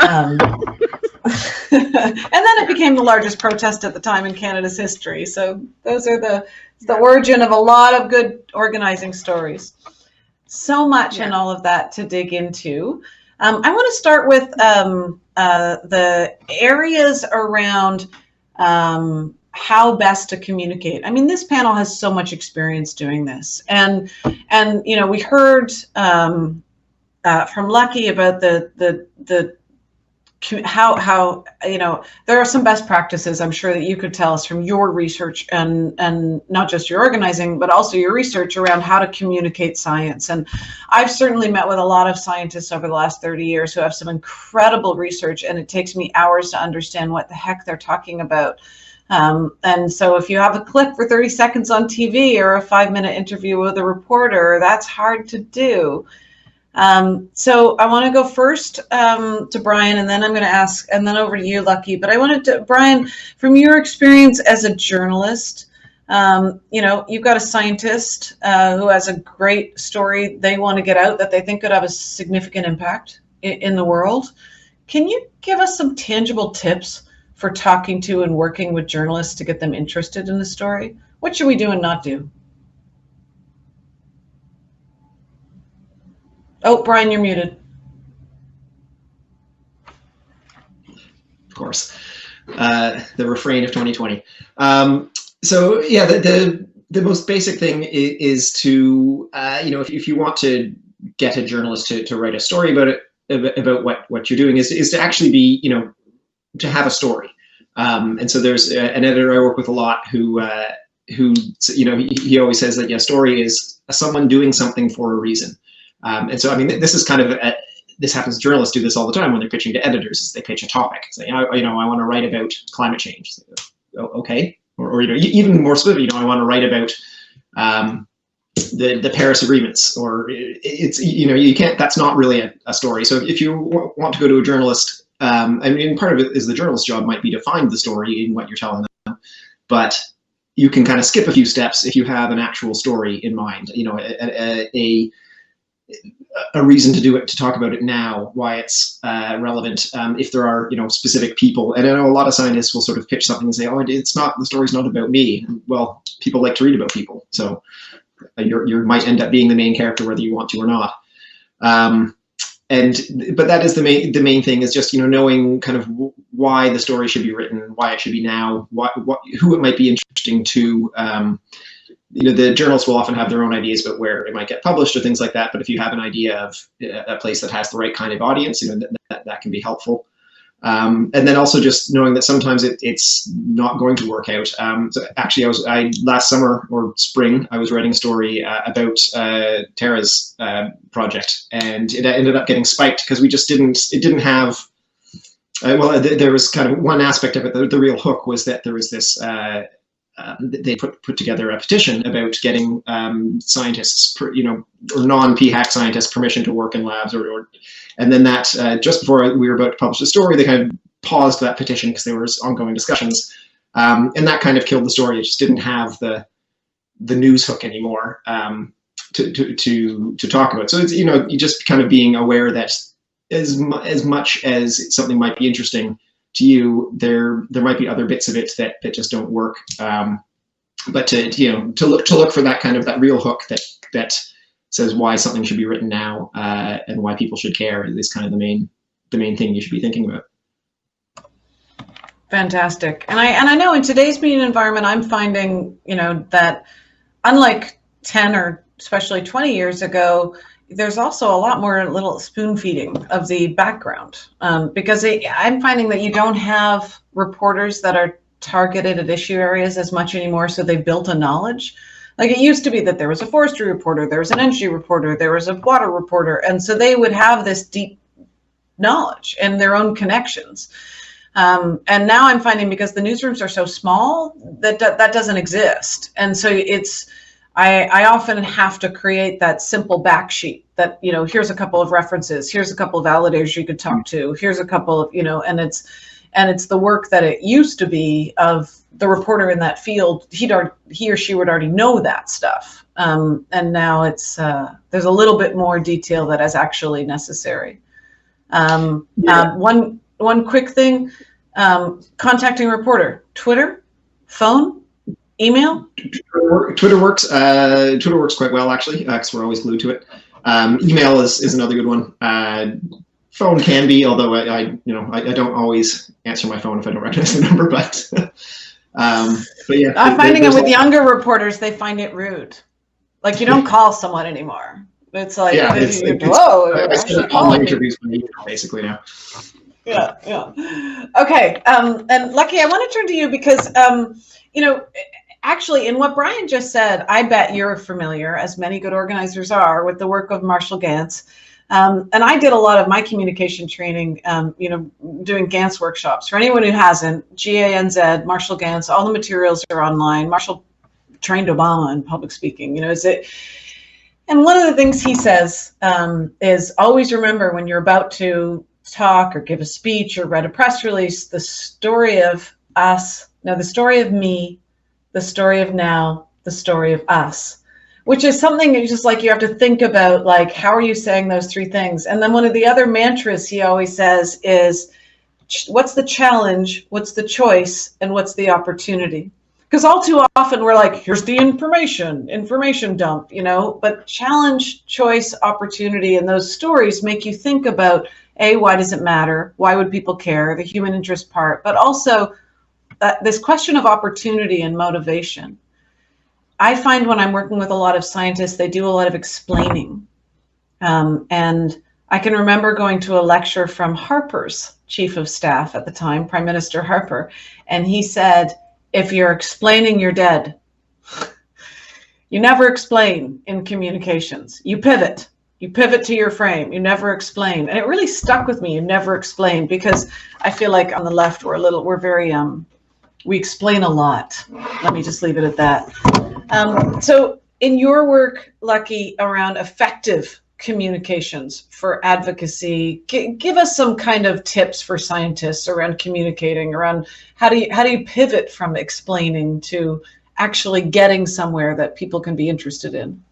And then it became the largest protest at the time in Canada's history. So those are the origin of a lot of good organizing stories. So much in all of that to dig into. I want to start with the areas around how best to communicate. I mean, this panel has so much experience doing this, and we heard from Lucky about how there are some best practices I'm sure that you could tell us from your research and not just your organizing, but also your research around how to communicate science. And I've certainly met with a lot of scientists over the last 30 years who have some incredible research, and it takes me hours to understand what the heck they're talking about. And so if you have a clip for 30 seconds on TV or a 5-minute interview with a reporter, that's hard to do. So I want to go first to Brian, and then I'm going to ask, and then over to you, Lucky. But I wanted to, Brian, from your experience as a journalist, you've got a scientist who has a great story they want to get out that they think could have a significant impact in the world. Can you give us some tangible tips for talking to and working with journalists to get them interested in the story? What should we do and not do? Oh, Brian, you're muted. Of course. The refrain of 2020. So yeah, the most basic thing is to, if you want to get a journalist to write a story about it, about what you're doing, is to actually be, to have a story. And so there's an editor I work with a lot who he always says that, story is someone doing something for a reason. And so, I mean, this is kind of, this happens, journalists do this all the time when they're pitching to editors, is they pitch a topic, say, I want to write about climate change. So, okay. Or even more specific, I want to write about the Paris agreements, or it's, you can't, that's not really a story. So if you want to go to a journalist, I mean, part of it is the journalist's job might be to find the story in what you're telling them, but you can kind of skip a few steps if you have an actual story in mind, a reason to do it, to talk about it now, why it's relevant, if there are, specific people. And I know a lot of scientists will sort of pitch something and say, oh, the story's not about me. Well, people like to read about people. So you might end up being the main character, whether you want to or not. But that is the main thing, is just, knowing kind of why the story should be written, why it should be now, who it might be interesting to. The journalists will often have their own ideas about where it might get published or things like that. But if you have an idea of a place that has the right kind of audience, that can be helpful. And then also just knowing that sometimes it's not going to work out. So actually, last summer or spring, I was writing a story about Tara's project, and it ended up getting spiked because it didn't have. There was kind of one aspect of it. The real hook was that there was this. They put together a petition about getting scientists, or non-PHAC scientists, permission to work in labs, and then that just before we were about to publish the story, they kind of paused that petition because there was ongoing discussions. And that kind of killed the story. It just didn't have the news hook anymore to talk about. So it's, you know, you just kind of being aware that as much as something might be interesting to you, there might be other bits of it that just don't work. But to look for that kind of that real hook that says why something should be written now and why people should care is kind of the main thing you should be thinking about. Fantastic. And I know in today's media environment, I'm finding, you know, that unlike 10 or especially 20 years ago, there's also a lot more little spoon feeding of the background because I'm finding that you don't have reporters that are targeted at issue areas as much anymore. So they built a knowledge. Like it used to be that there was a forestry reporter, there was an energy reporter, there was a water reporter. And so they would have this deep knowledge and their own connections. And now I'm finding because the newsrooms are so small that that doesn't exist. And so I often have to create that simple back sheet that, you know, here's a couple of references, here's a couple of validators you could talk to, here's a couple of, you know, and it's the work that it used to be of the reporter in that field. He or she would already know that stuff. And now it's there's a little bit more detail that is actually necessary. One quick thing, contacting a reporter, Twitter, phone, email? Twitter works. Twitter works quite well, actually, because we're always glued to it. Email is another good one. Phone can be, although I don't always answer my phone if I don't recognize the number. But yeah, I'm finding it with younger reporters, they find it rude. Like you don't call someone anymore. It's like, yeah, whoa, I set all my interviews by email basically now. Yeah. Okay. And Lucky, I want to turn to you because, you know, actually in what Brian just said, I bet you're familiar, as many good organizers are, with the work of Marshall Gantz. And I did a lot of my communication training, you know, doing Gantz workshops. For anyone who hasn't, GANZ, Marshall Gantz, all the materials are online. Marshall trained Obama in public speaking, you know, and one of the things he says is always remember when you're about to talk or give a speech or read a press release, the story of us, the story of me, the story of now, the story of us, which is something that you just like, you have to think about, like, how are you saying those three things? And then one of the other mantras he always says is, what's the challenge, what's the choice, and what's the opportunity? Because all too often we're like, here's the information dump, you know, but challenge, choice, opportunity, and those stories make you think about, A, why does it matter? Why would people care? The human interest part, but also this question of opportunity and motivation. I find when I'm working with a lot of scientists, they do a lot of explaining. And I can remember going to a lecture from Harper's chief of staff at the time, Prime Minister Harper, and he said, if you're explaining, you're dead. You never explain in communications. You pivot. You pivot to your frame. You never explain. And it really stuck with me. You never explain, because I feel like on the left, we're very, we explain a lot. Let me just leave it at that. So in your work, Lucky, around effective communications for advocacy, give us some kind of tips for scientists around communicating, around how do you pivot from explaining to actually getting somewhere that people can be interested in?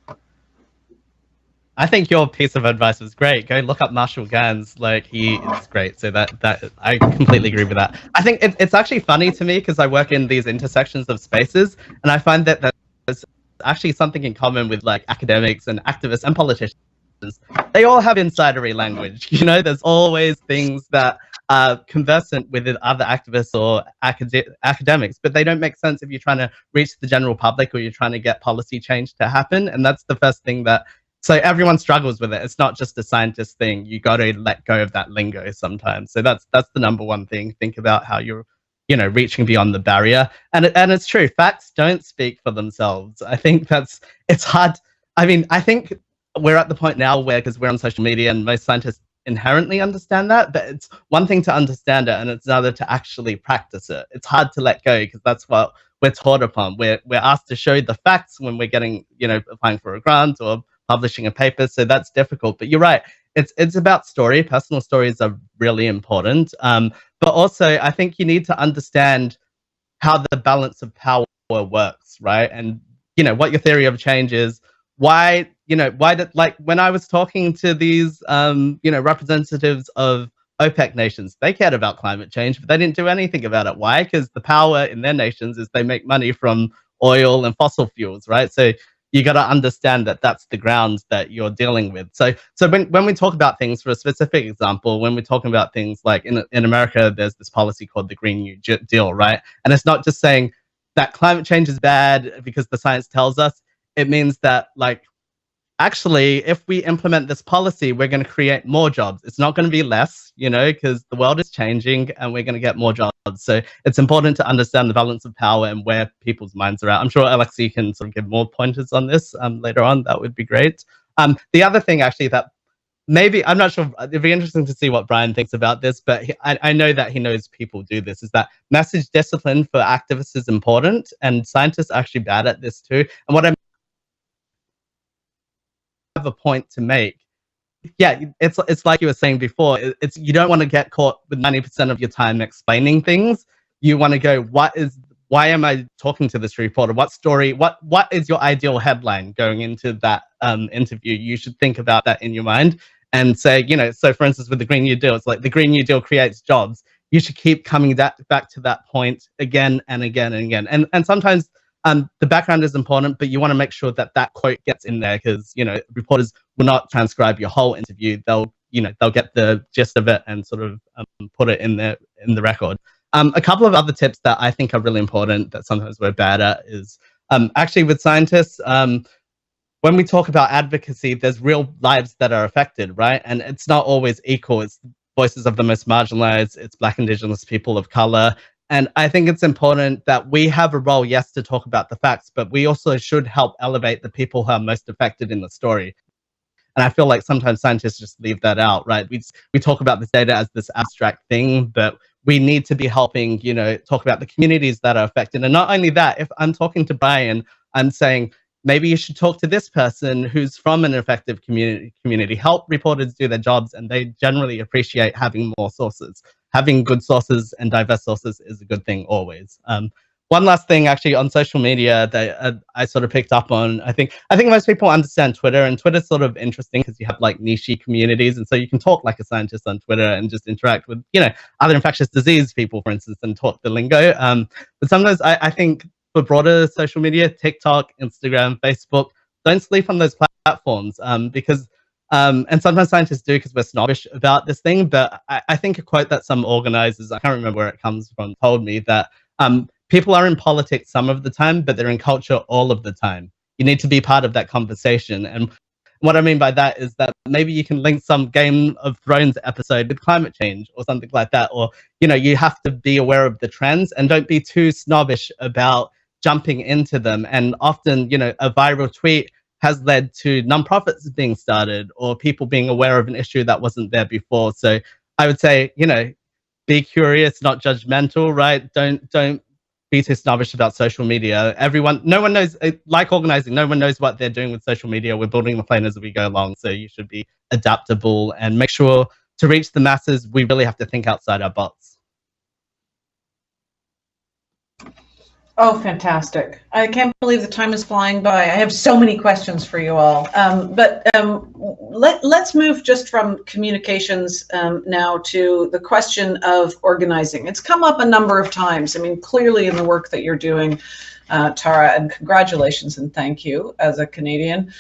I think your piece of advice was great. Go look up Marshall Gantz. Like, he is great. So that I completely agree with that. I think it's actually funny to me because I work in these intersections of spaces, and I find that there's actually something in common with like academics and activists and politicians. They all have insidery language. You know, there's always things that are conversant with other activists or academics, but they don't make sense if you're trying to reach the general public or you're trying to get policy change to happen. And that's the first thing so everyone struggles with it. It's not just a scientist thing. You got to let go of that lingo sometimes. So that's the number one thing. Think about how you're, you know, reaching beyond the barrier. And it's true. Facts don't speak for themselves. I think it's hard. I mean, I think we're at the point now where, because we're on social media and most scientists inherently understand that, but it's one thing to understand it and it's another to actually practice it. It's hard to let go because that's what we're taught upon. We're asked to show the facts when we're getting, you know, applying for a grant or publishing a paper. So that's difficult, but you're right. It's about story. Personal stories are really important. But also I think you need to understand how the balance of power works, right? And what your theory of change is. Why did, like, when I was talking to these representatives of OPEC nations, they cared about climate change, but they didn't do anything about it. Why? Because the power in their nations is they make money from oil and fossil fuels, right? So you got to understand that that's the ground that you're dealing with. So when we talk about things, for a specific example, when we're talking about things like in America, there's this policy called the Green New Deal, right? And it's not just saying that climate change is bad because the science tells us. It means that, like, actually, if we implement this policy, we're going to create more jobs. It's not going to be less, because the world is changing and we're going to get more jobs. So it's important to understand the balance of power and where people's minds are at. I'm sure Alexi can sort of give more pointers on this later on. That would be great. The other thing, actually, that maybe, I'm not sure, it'd be interesting to see what Brian thinks about this, but I know that he knows people do this, is that message discipline for activists is important, and scientists are actually bad at this too. And what I have a point to make. Yeah, it's like you were saying before. It's you don't want to get caught with 90% of your time explaining things. You want to go, why am I talking to this reporter? What story? What is your ideal headline going into that interview? You should think about that in your mind and say, so for instance, with the Green New Deal, it's like the Green New Deal creates jobs. You should keep coming back to that point again and again and again. And sometimes the background is important, but you want to make sure that quote gets in there, because reporters will not transcribe your whole interview. They'll get the gist of it and sort of put it in the record. A couple of other tips that I think are really important that sometimes we're bad at is actually with scientists. When we talk about advocacy, there's real lives that are affected, right? And it's not always equal. It's voices of the most marginalized. It's Black, Indigenous people of color. And I think it's important that we have a role, yes, to talk about the facts, but we also should help elevate the people who are most affected in the story. And I feel like sometimes scientists just leave that out, right? We talk about this data as this abstract thing, but we need to be helping, talk about the communities that are affected. And not only that, if I'm talking to Brian, I'm saying, maybe you should talk to this person who's from an effective community. Help reporters do their jobs, and they generally appreciate having more sources. Having good sources and diverse sources is a good thing always. One last thing, actually, on social media that I sort of picked up on. I think most people understand Twitter, and Twitter's sort of interesting because you have like niche communities, and so you can talk like a scientist on Twitter and just interact with other infectious disease people, for instance, and talk the lingo. But sometimes I think for broader social media, TikTok, Instagram, Facebook, don't sleep on those platforms because. And sometimes scientists do because we're snobbish about this thing, but I think a quote that some organizers, I can't remember where it comes from, told me that people are in politics some of the time, but they're in culture all of the time. You need to be part of that conversation. And what I mean by that is that maybe you can link some Game of Thrones episode with climate change or something like that. Or, you have to be aware of the trends and don't be too snobbish about jumping into them. And often, a viral tweet has led to nonprofits being started or people being aware of an issue that wasn't there before. So I would say, be curious, not judgmental, right? Don't be too snobbish about social media. No one knows, like organizing, no one knows what they're doing with social media. We're building the plane as we go along. So you should be adaptable and make sure to reach the masses, we really have to think outside our box. Oh, fantastic. I can't believe the time is flying by. I have so many questions for you all. Let's move just from communications now to the question of organizing. It's come up a number of times. I mean, clearly in the work that you're doing, Tara, and congratulations and thank you as a Canadian.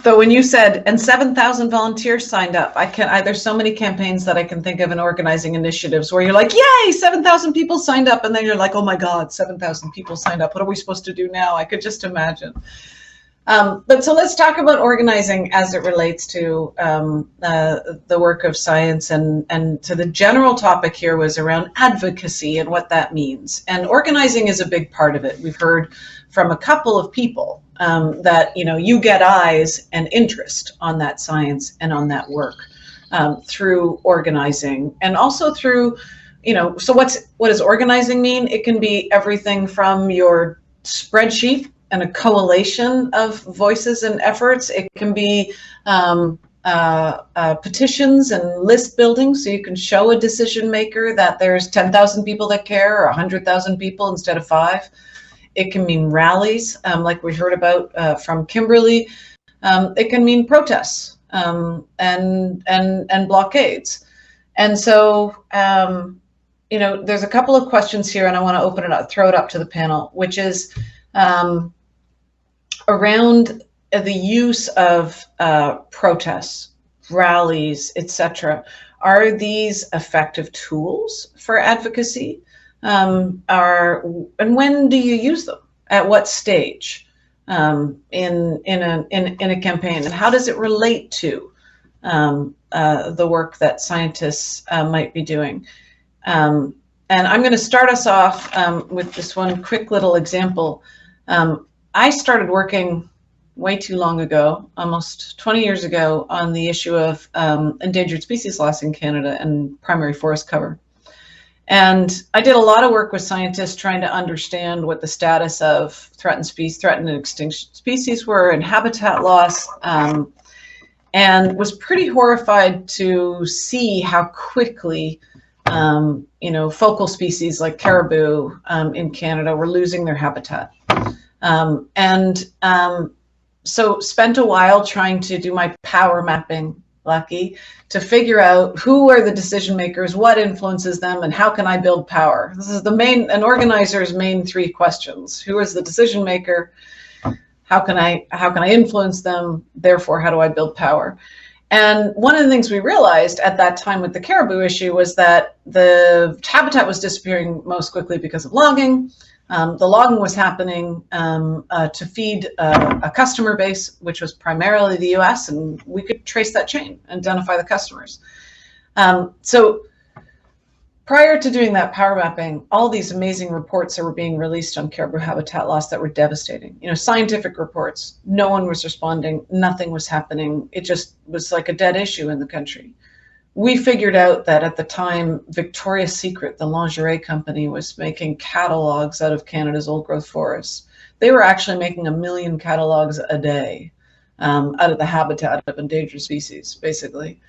Though when you said, and 7,000 volunteers signed up, there's so many campaigns that I can think of in organizing initiatives where you're like, yay, 7,000 people signed up. And then you're like, oh my God, 7,000 people signed up. What are we supposed to do now? I could just imagine. But so let's talk about organizing as it relates to the work of science, and to the general topic here was around advocacy and what that means. And organizing is a big part of it. We've heard from a couple of people that you get eyes and interest on that science and on that work through organizing, and also through so what does organizing mean? It can be everything from your spreadsheet and a coalition of voices and efforts. It can be petitions and list building, so you can show a decision maker that there's 10,000 people that care, or 100,000 people instead of 5. It can mean rallies, like we heard about from Kimberly. It can mean protests and blockades. And so, you know, there's a couple of questions here, and I want to open it up, throw it up to the panel, which is around the use of protests, rallies, etc. Are these effective tools for advocacy? And when do you use them? At what stage in a campaign? And how does it relate to the work that scientists might be doing? And I'm going to start us off with this one quick little example. I started working way too long ago, almost 20 years ago, on the issue of endangered species loss in Canada and primary forest cover. And I did a lot of work with scientists trying to understand what the status of threatened and extinct species were, and habitat loss, and was pretty horrified to see how quickly you know, focal species like caribou in Canada were losing their habitat. So spent a while trying to do my power mapping, Lucky, to figure out who are the decision makers, what influences them, and how can I build power? This is an organizer's main 3 questions. Who is the decision maker? How can I influence them? Therefore, how do I build power? And one of the things we realized at that time with the caribou issue was that the habitat was disappearing most quickly because of logging. The logging was happening to feed a customer base, which was primarily the US, and we could trace that chain, identify the customers. So prior to doing that power mapping, all these amazing reports that were being released on caribou habitat loss that were devastating. You know, scientific reports, no one was responding, nothing was happening. It just was like a dead issue in the country. We figured out that at the time, Victoria's Secret, the lingerie company, was making catalogs out of Canada's old growth forests. They were actually making 1 million catalogs a day out of the habitat of endangered species, basically.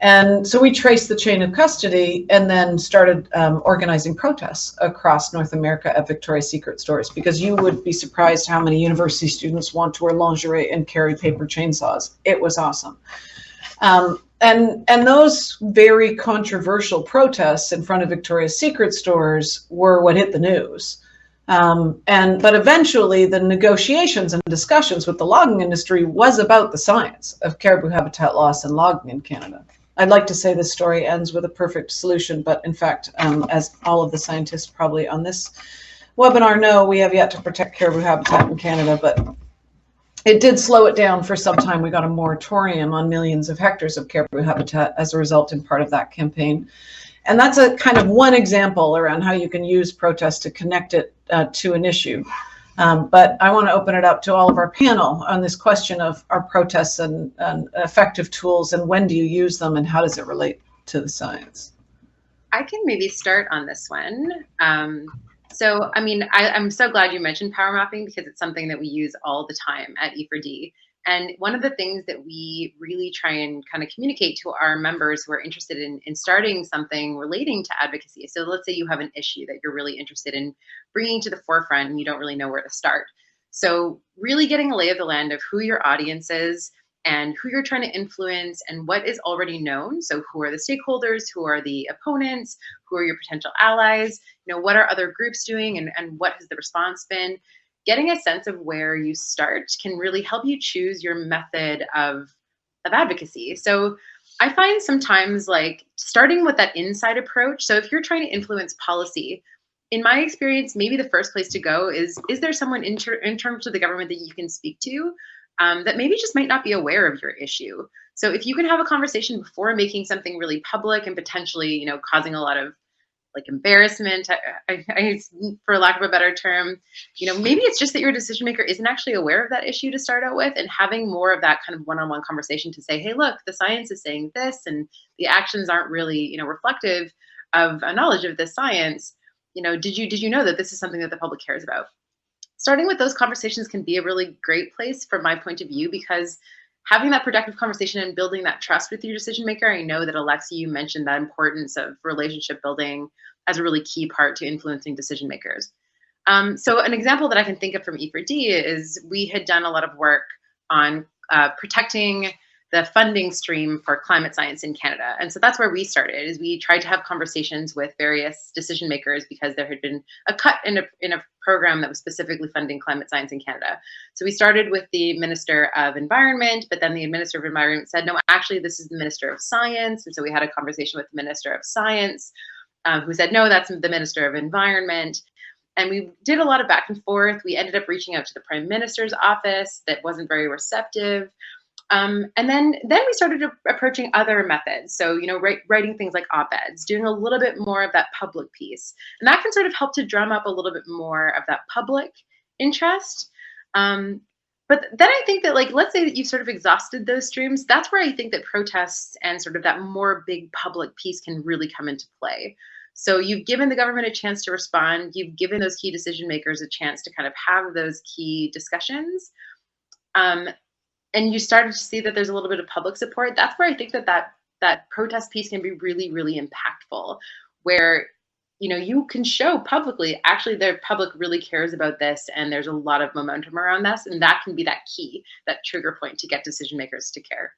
And so we traced the chain of custody and then started organizing protests across North America at Victoria's Secret stores, because you would be surprised how many university students want to wear lingerie and carry paper chainsaws. It was awesome. And those very controversial protests in front of Victoria's Secret stores were what hit the news. But eventually the negotiations and discussions with the logging industry was about the science of caribou habitat loss and logging in Canada. I'd like to say this story ends with a perfect solution, but in fact, as all of the scientists probably on this webinar know, we have yet to protect caribou habitat in Canada, but it did slow it down for some time. We got a moratorium on millions of hectares of caribou habitat as a result in part of that campaign. And that's a kind of one example around how you can use protests to connect it to an issue. But I want to open it up to all of our panel on this question of our protests and effective tools, and when do you use them, and how does it relate to the science? I can maybe start on this one. So, I mean, I'm so glad you mentioned power mapping, because it's something that we use all the time at E4D. And one of the things that we really try and kind of communicate to our members who are interested in starting something relating to advocacy. So let's say you have an issue that you're really interested in bringing to the forefront and you don't really know where to start. So really getting a lay of the land of who your audience is and who you're trying to influence and what is already known. So who are the stakeholders, who are the opponents, who are your potential allies, you know, what are other groups doing, and what has the response been? Getting a sense of where you start can really help you choose your method of advocacy. So I find sometimes like starting with that inside approach. So if you're trying to influence policy, in my experience, maybe the first place to go is there someone internal to the government that you can speak to that maybe just might not be aware of your issue? So if you can have a conversation before making something really public and potentially, you know, causing a lot of like embarrassment, I, for lack of a better term, you know, maybe it's just that your decision maker isn't actually aware of that issue to start out with, and having more of that kind of one-on-one conversation to say, hey, look, the science is saying this, and the actions aren't really, you know, reflective of a knowledge of this science. You know, did you know that this is something that the public cares about? Starting with those conversations can be a really great place from my point of view, because having that productive conversation and building that trust with your decision maker. I know that Alexi, you mentioned that importance of relationship building as a really key part to influencing decision makers. So an example that I can think of from E4D is we had done a lot of work on protecting the funding stream for climate science in Canada. And so that's where we started, is we tried to have conversations with various decision makers because there had been a cut in a program that was specifically funding climate science in Canada. So we started with the Minister of Environment, but then the Minister of Environment said, no, actually, this is the Minister of Science. And so we had a conversation with the Minister of Science, who said, no, that's the Minister of Environment. And we did a lot of back and forth. We ended up reaching out to the Prime Minister's office that wasn't very receptive. And then we started approaching other methods. So, you know, writing things like op-eds, doing a little bit more of that public piece. And that can sort of help to drum up a little bit more of that public interest. But then I think that, like, let's say that you've sort of exhausted those streams. That's where I think that protests and sort of that more big public piece can really come into play. So you've given the government a chance to respond. You've given those key decision makers a chance to kind of have those key discussions. And you started to see that there's a little bit of public support. That's where I think that protest piece can be really, really impactful, where, you know, you can show publicly, actually, the public really cares about this, and there's a lot of momentum around this, and that can be that key, that trigger point to get decision makers to care.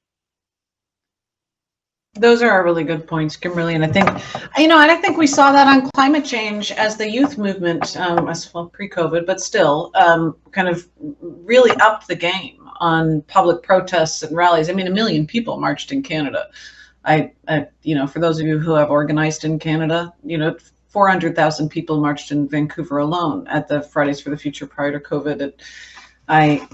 Those are really good points, Kimberly, and I think, you know, and I think we saw that on climate change as the youth movement, as well pre-COVID, but still, kind of really upped the game on public protests and rallies. I mean, 1 million people marched in Canada. You know, for those of you who have organized in Canada, you know, 400,000 people marched in Vancouver alone at the Fridays for the Future prior to COVID. I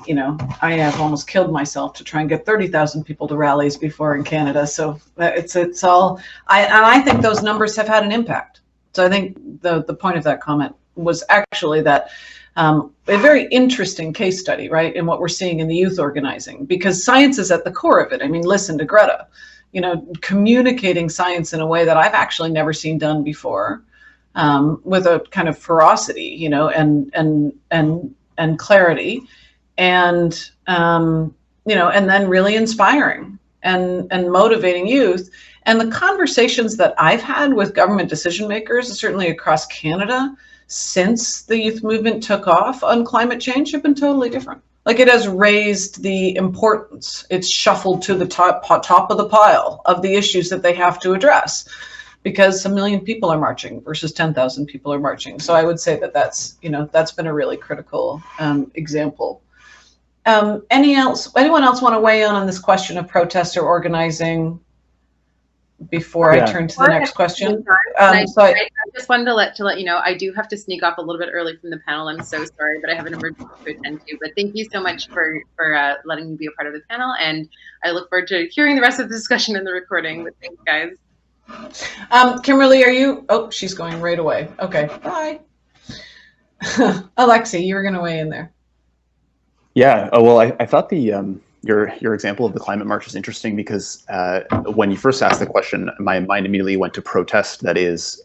have almost killed myself to try and get 30,000 people to rallies before in Canada. So it's all, I think those numbers have had an impact. So I think the point of that comment was actually that a very interesting case study, right, in what we're seeing in the youth organizing, because science is at the core of it. I mean, listen to Greta, you know, communicating science in a way that I've actually never seen done before, with a kind of ferocity, you know, and clarity. And you know, and then really inspiring and motivating youth. And the conversations that I've had with government decision makers, certainly across Canada, since the youth movement took off on climate change, have been totally different. Like, it has raised the importance. It's shuffled to the top of the pile of the issues that they have to address, because 1 million people are marching versus 10,000 people are marching. So I would say that that's been a really critical example. Anyone else want to weigh in on this question of protest or organizing before I turn to the next question? I just wanted to let you know, I do have to sneak off a little bit early from the panel. I'm so sorry, but I have an emergency to attend to. But thank you so much for letting me be a part of the panel, and I look forward to hearing the rest of the discussion in the recording. But thanks, guys. Kimberly, are you? Oh, she's going right away. Okay, bye. Alexi, you were going to weigh in there. Yeah, well, I thought your example of the climate march is interesting because when you first asked the question, my mind immediately went to protest that is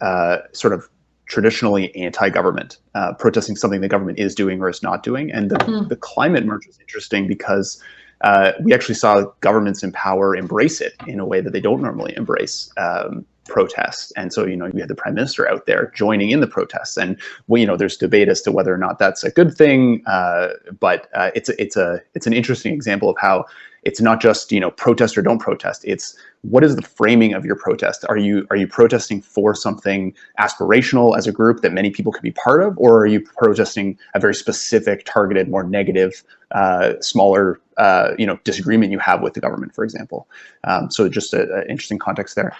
sort of traditionally anti-government, protesting something the government is doing or is not doing. And the climate march is interesting because we actually saw governments in power embrace it in a way that they don't normally embrace protests. And so, you know, you had the Prime Minister out there joining in the protests, and well, you know, there's debate as to whether or not that's a good thing. But it's an interesting example of how it's not just, you know, protest or don't protest. It's what is the framing of your protest? Are you protesting for something aspirational as a group that many people could be part of, or are you protesting a very specific, targeted, more negative, smaller, you know, disagreement you have with the government, for example? So just an interesting context there.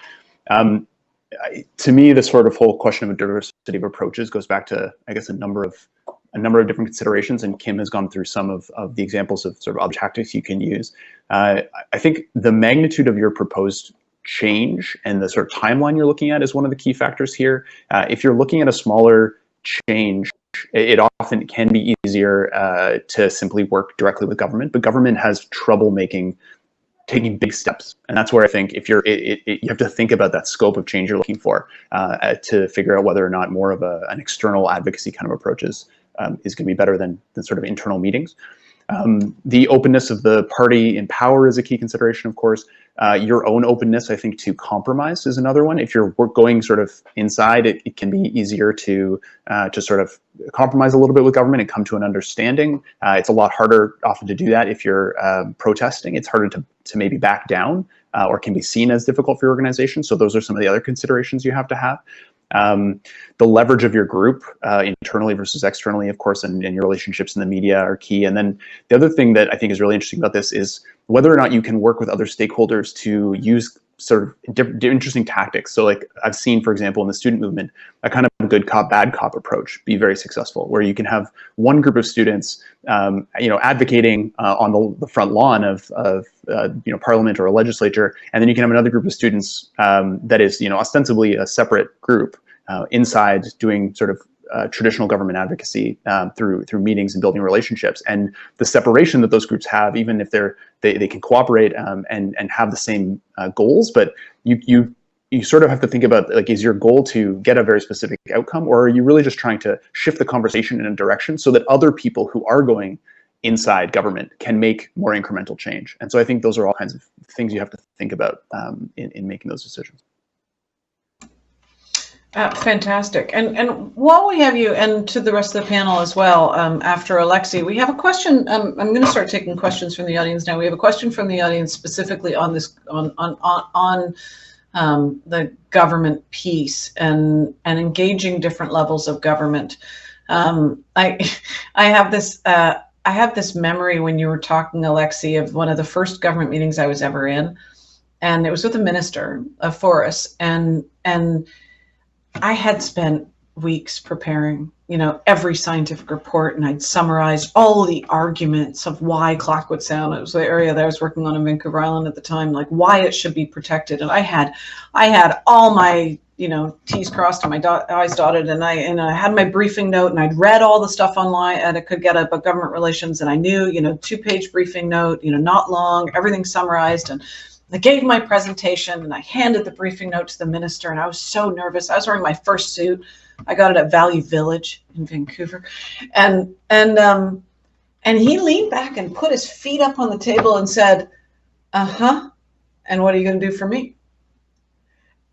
To me, the sort of whole question of a diversity of approaches goes back to, I guess, a number of different considerations, and Kim has gone through some of the examples of sort of other tactics you can use. I think the magnitude of your proposed change and the sort of timeline you're looking at is one of the key factors here. If you're looking at a smaller change, it often can be easier to simply work directly with government, but government has trouble taking big steps. And that's where I think if you have to think about that scope of change you're looking for to figure out whether or not more of an external advocacy kind of approach is going to be better than sort of internal meetings. The openness of the party in power is a key consideration, of course. Your own openness, I think, to compromise is another one. If you're going sort of inside, it can be easier to sort of compromise a little bit with government and come to an understanding. It's a lot harder often to do that if you're protesting. It's harder to maybe back down or can be seen as difficult for your organization. So those are some of the other considerations you have to have. The leverage of your group internally versus externally, of course, and your relationships in the media are key. And then the other thing that I think is really interesting about this is whether or not you can work with other stakeholders to use sort of interesting tactics. So like I've seen, for example, in the student movement, a kind of good cop, bad cop approach be very successful, where you can have one group of students, advocating on the front lawn of parliament or a legislature, and then you can have another group of students that is, ostensibly a separate group inside doing sort of traditional government advocacy through meetings and building relationships. And the separation that those groups have, even if they can cooperate and have the same goals, but you sort of have to think about, like, is your goal to get a very specific outcome, or are you really just trying to shift the conversation in a direction so that other people who are going inside government can make more incremental change? And so I think those are all kinds of things you have to think about in making those decisions. Fantastic. And while we have you, and to the rest of the panel as well, after Alexi, we have a question. I'm going to start taking questions from the audience now. We have a question from the audience specifically on this, on the government piece and engaging different levels of government. I have this memory when you were talking, Alexi, of one of the first government meetings I was ever in, and it was with a minister of forests, and I had spent weeks preparing, every scientific report, and I'd summarized all the arguments of why Clackwood Sound, it was the area that I was working on in Vancouver Island at the time, like why it should be protected. And I had all my, T's crossed and my I's dotted, and I had my briefing note, and I'd read all the stuff online, and I could get about government relations, and I knew, 2-page briefing note, not long, everything summarized. And I gave my presentation, and I handed the briefing note to the minister, and I was so nervous. I was wearing my first suit. I got it at Value Village in Vancouver, and he leaned back and put his feet up on the table and said, "Uh-huh, and what are you going to do for me?"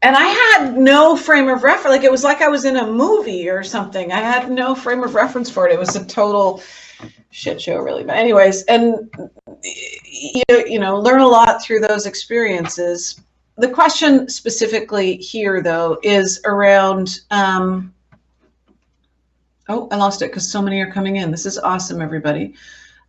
And I had no frame of reference. Like, it was like I was in a movie or something. I had no frame of reference for it. It was a total shit show, really. But anyways, and learn a lot through those experiences. The question specifically here, though, is around oh, I lost it because so many are coming in. This is awesome, everybody.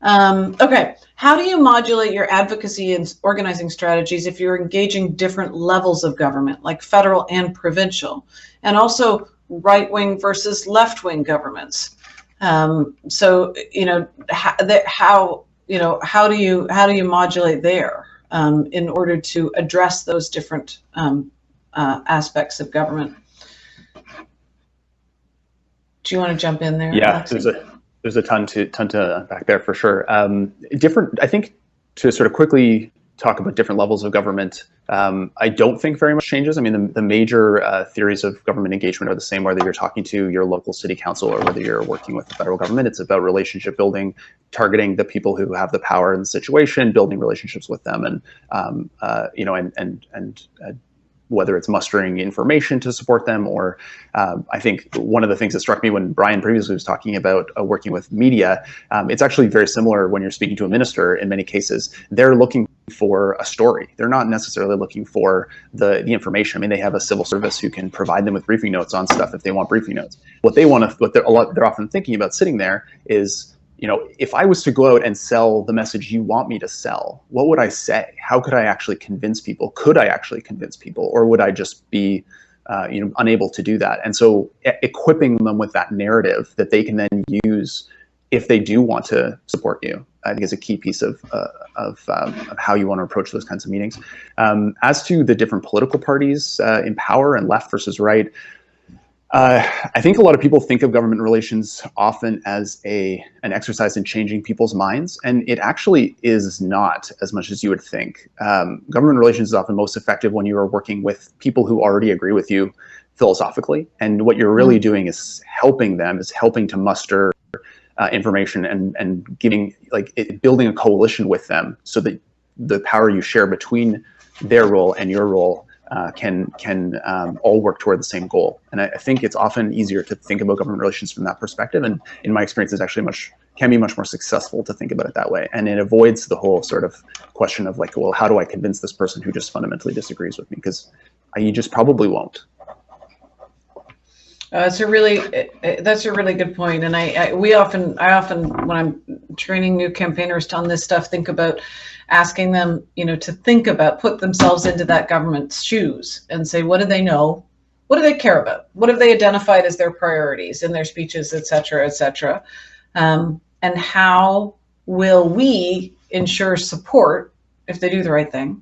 Okay, how do you modulate your advocacy and organizing strategies if you're engaging different levels of government, like federal and provincial, and also right-wing versus left-wing governments? So how do you modulate there in order to address those different aspects of government? Do you want to jump in there? Yeah, Alexi? there's a ton to unpack there for sure. I think, to sort of quickly talk about different levels of government, I don't think very much changes. I mean, the major theories of government engagement are the same, whether you're talking to your local city council or whether you're working with the federal government. It's about relationship building, targeting the people who have the power in the situation, building relationships with them, and whether it's mustering information to support them, or I think one of the things that struck me when Brian previously was talking about working with media, it's actually very similar when you're speaking to a minister. In many cases, they're looking for a story. They're not necessarily looking for the information. I mean, they have a civil service who can provide them with briefing notes on stuff if they want briefing notes. What they're often thinking about sitting there is, if I was to go out and sell the message you want me to sell, what would I say? How could I actually convince people? Could I actually convince people? Or would I just be unable to do that? And so equipping them with that narrative that they can then use if they do want to support you, I think is a key piece of how you want to approach those kinds of meetings. As to the different political parties in power and left versus right, I think a lot of people think of government relations often as an exercise in changing people's minds, and it actually is not as much as you would think. Government relations is often most effective when you are working with people who already agree with you philosophically, and what you're really doing is helping them, is helping to muster information and giving building a coalition with them so that the power you share between their role and your role can all work toward the same goal. And I think it's often easier to think about government relations from that perspective. And in my experience, it's actually can be much more successful to think about it that way. And it avoids the whole sort of question of like, well, how do I convince this person who just fundamentally disagrees with me? Because you just probably won't. That's a really good point. And I often when I'm training new campaigners on this stuff, think about asking them, to put themselves into that government's shoes and say, what do they know? What do they care about? What have they identified as their priorities in their speeches, et cetera, et cetera? And how will we ensure support if they do the right thing?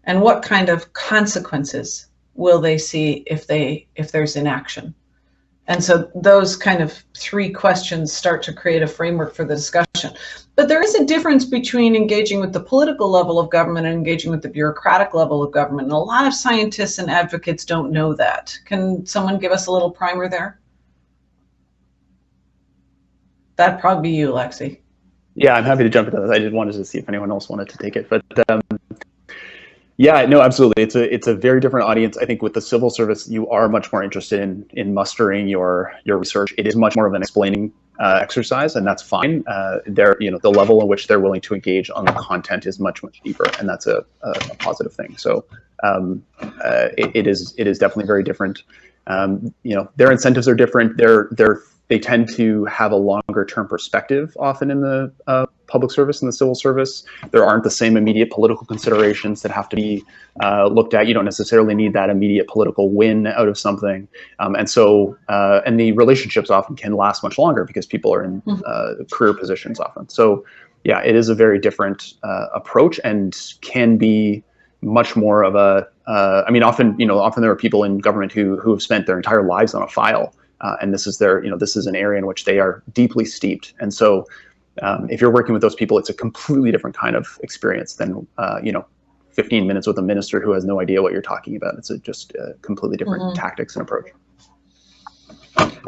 And what kind of consequences will they see if there's inaction? And so those kind of three questions start to create a framework for the discussion. But there is a difference between engaging with the political level of government and engaging with the bureaucratic level of government. And a lot of scientists and advocates don't know that. Can someone give us a little primer there? That'd probably be you, Alexi. Yeah, I'm happy to jump into that. I just wanted to see if anyone else wanted to take it. But yeah, no, absolutely. It's a very different audience. I think with the civil service, you are much more interested in mustering your research. It is much more of an explaining exercise, and that's fine. The level in which they're willing to engage on the content is much deeper, and that's a positive thing. So it is definitely very different. Their incentives are different. They tend to have a longer term perspective often in the public service and the civil service. There aren't the same immediate political considerations that have to be looked at. You don't necessarily need that immediate political win out of something. And the relationships often can last much longer because people are in career positions often. So yeah, it is a very different approach and can be much more of a, often there are people in government who have spent their entire lives on a file. And this is this is an area in which they are deeply steeped. And so if you're working with those people, it's a completely different kind of experience than, 15 minutes with a minister who has no idea what you're talking about. It's just completely different tactics and approach.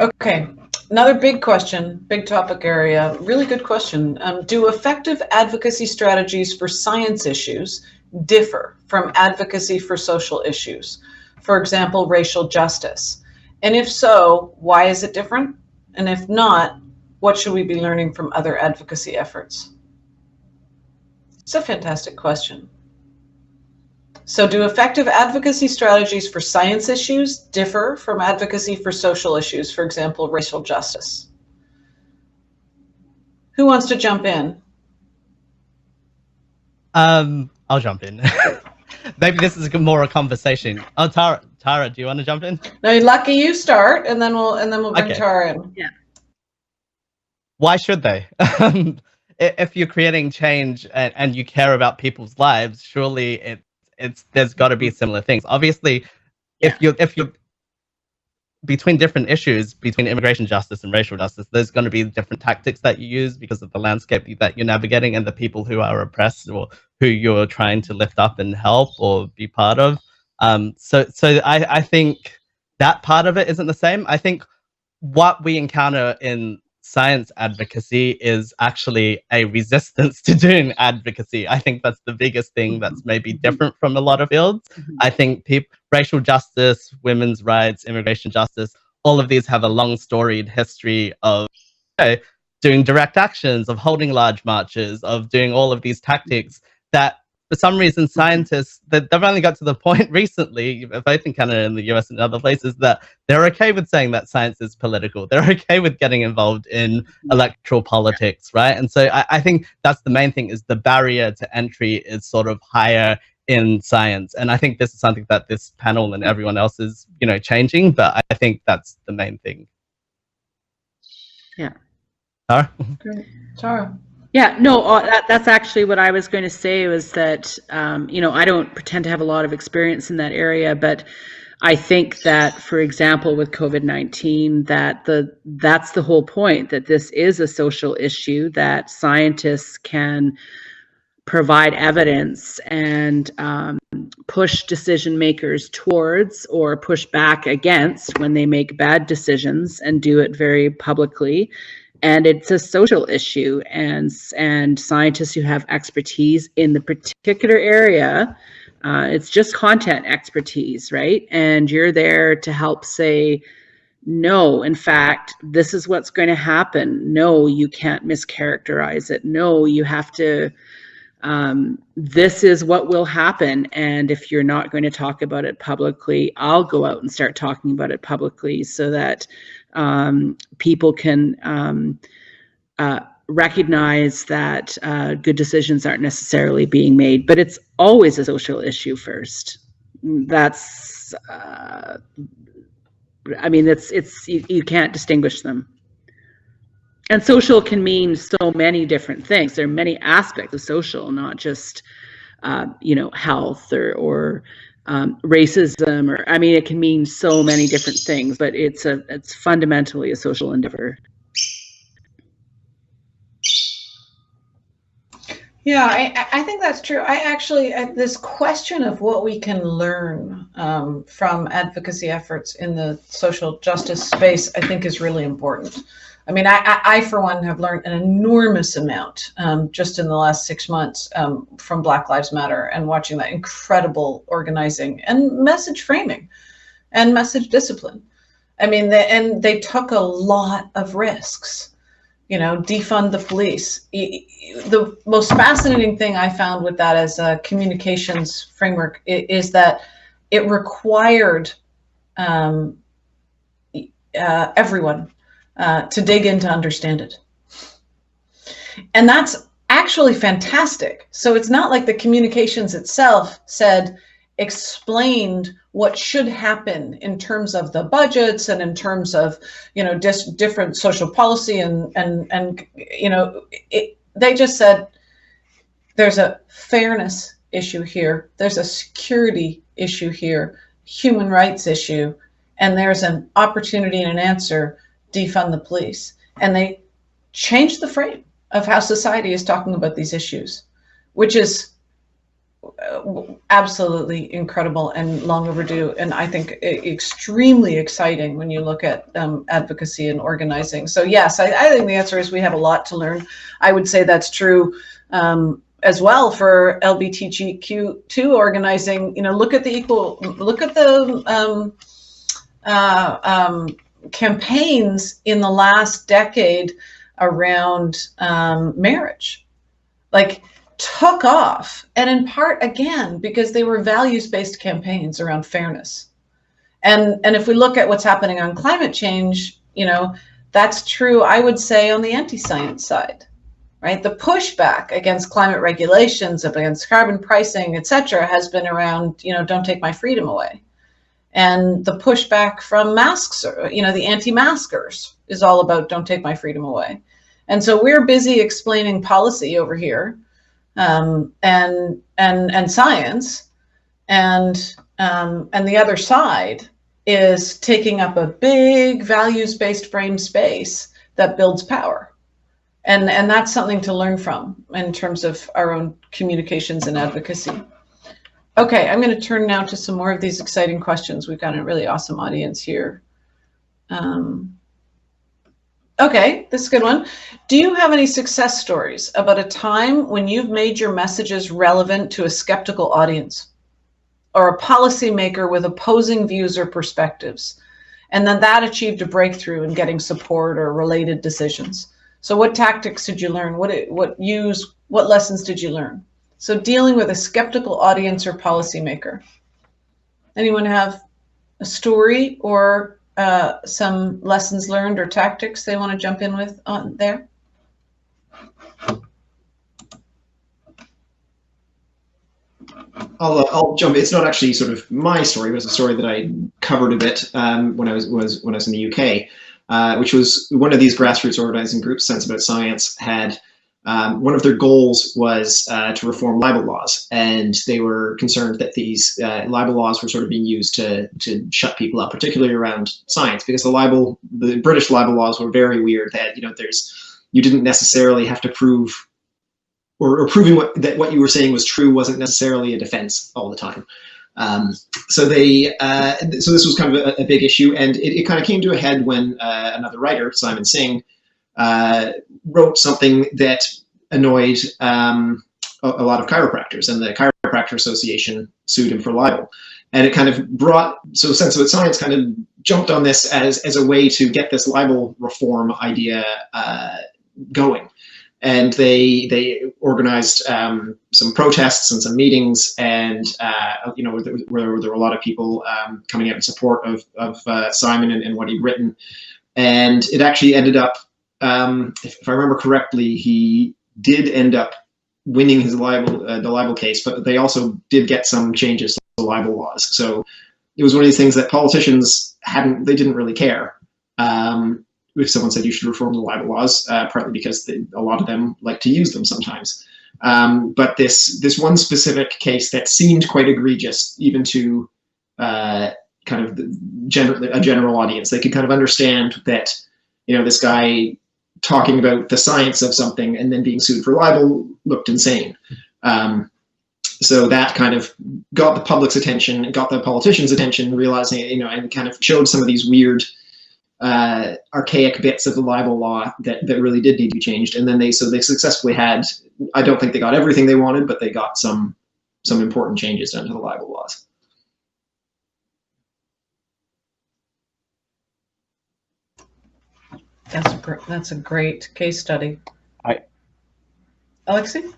Okay, another big question, big topic area, really good question. Do effective advocacy strategies for science issues differ from advocacy for social issues? For example, racial justice. And if so, why is it different? And if not, what should we be learning from other advocacy efforts? It's a fantastic question. So do effective advocacy strategies for science issues differ from advocacy for social issues, for example, racial justice? Who wants to jump in? I'll jump in. Maybe this is more a conversation. Oh, Tara, do you want to jump in? No, Lucky, you start, and then we'll bring Tara in. Yeah. Why should they? If you're creating change and you care about people's lives, surely there's got to be similar things. Obviously, if you're between different issues, between immigration justice and racial justice, there's going to be different tactics that you use because of the landscape that you're navigating and the people who are oppressed or who you're trying to lift up and help or be part of. So I think that part of it isn't the same. I think what we encounter in science advocacy is actually a resistance to doing advocacy. I think that's the biggest thing that's maybe different from a lot of fields. I think racial justice, women's rights, immigration justice, all of these have a long storied history of doing direct actions, of holding large marches, of doing all of these tactics that for some reason scientists, they've only got to the point recently, both in Canada and the US and other places, that they're okay with saying that science is political. They're okay with getting involved in electoral politics, right? And so I think that's the main thing, is the barrier to entry is sort of higher in science. And I think this is something that this panel and everyone else is, changing, but I think that's the main thing. Yeah. Tara? Great. Tara. Yeah, no, that's actually what I was going to say, was that, I don't pretend to have a lot of experience in that area, but I think that, for example, with COVID-19, that's the whole point, that this is a social issue that scientists can provide evidence and push decision makers towards or push back against when they make bad decisions, and do it very publicly. And it's a social issue, and scientists who have expertise in the particular area, it's just content expertise, right? And you're there to help say, no, in fact, this is what's going to happen. No, you can't mischaracterize it. No, you have to, this is what will happen. And if you're not going to talk about it publicly, I'll go out and start talking about it publicly so that people can recognize that good decisions aren't necessarily being made. But it's always a social issue first. That's, I mean, it's you can't distinguish them. And social can mean so many different things. There are many aspects of social, not just health or racism, or I mean, it can mean so many different things. But it's fundamentally a social endeavor. Yeah, I think that's true. I actually, this question of what we can learn from advocacy efforts in the social justice space, I think is really important. I mean, I for one, have learned an enormous amount just in the last 6 months from Black Lives Matter and watching that incredible organizing and message framing and message discipline. I mean, they took a lot of risks. Defund the police. The most fascinating thing I found with that as a communications framework is that it required everyone to dig in to understand it. And that's actually fantastic. So it's not like the communications itself explained what should happen in terms of the budgets and in terms of different social policy and they just said there's a fairness issue here, there's a security issue here, human rights issue, and there's an opportunity and an answer: defund the police. And they changed the frame of how society is talking about these issues, which is absolutely incredible and long overdue, and I think extremely exciting when you look at advocacy and organizing. So yes, I think the answer is we have a lot to learn. I would say that's true as well for LGBTQ2 organizing. Look at the campaigns in the last decade around marriage, took off, and in part again because they were values-based campaigns around fairness. And if we look at what's happening on climate change, that's true, I would say, on the anti-science side, right? The pushback against climate regulations, against carbon pricing, etc., has been around, don't take my freedom away. And the pushback from masks, the anti-maskers, is all about don't take my freedom away. And so we're busy explaining policy over here, and science, and the other side is taking up a big values-based frame space that builds power, and that's something to learn from in terms of our own communications and advocacy. Okay, I'm going to turn now to some more of these exciting questions. We've got a really awesome audience here. Okay, this is a good one. Do you have any success stories about a time when you've made your messages relevant to a skeptical audience or a policymaker with opposing views or perspectives, and then that achieved a breakthrough in getting support or related decisions? So what tactics did you learn? What lessons did you learn? So dealing with a skeptical audience or policymaker. Anyone have a story or some lessons learned or tactics they want to jump in with on there? I'll jump. It's not actually sort of my story, but it's a story that I covered a bit when I was in the UK, which was one of these grassroots organizing groups, Sense About Science, had one of their goals was to reform libel laws, and they were concerned that these libel laws were sort of being used to shut people up, particularly around science, because the British libel laws were very weird. That you didn't necessarily have to prove, or proving what you were saying was true wasn't necessarily a defense all the time. So this was kind of a big issue, and it kind of came to a head when another writer, Simon Singh, wrote something that annoyed a lot of chiropractors, and the Chiropractor Association sued him for libel. And it kind of brought, so Sense About Science kind of jumped on this as a way to get this libel reform idea going. And they organized some protests and some meetings, and where there were a lot of people coming out in support of Simon and what he'd written. And it actually ended up, if I remember correctly, he did end up winning his the libel case, but they also did get some changes to the libel laws. So it was one of these things that politicians they didn't really care. If someone said you should reform the libel laws, partly because a lot of them like to use them sometimes. But this one specific case that seemed quite egregious, even to kind of a general audience, they could kind of understand that, this guy talking about the science of something and then being sued for libel looked insane. So that kind of got the public's attention, got the politicians' attention, realizing, and kind of showed some of these weird, archaic bits of the libel law that really did need to be changed. And then they successfully had, I don't think they got everything they wanted, but they got some important changes done to the libel laws. That's a great case study. Alexi?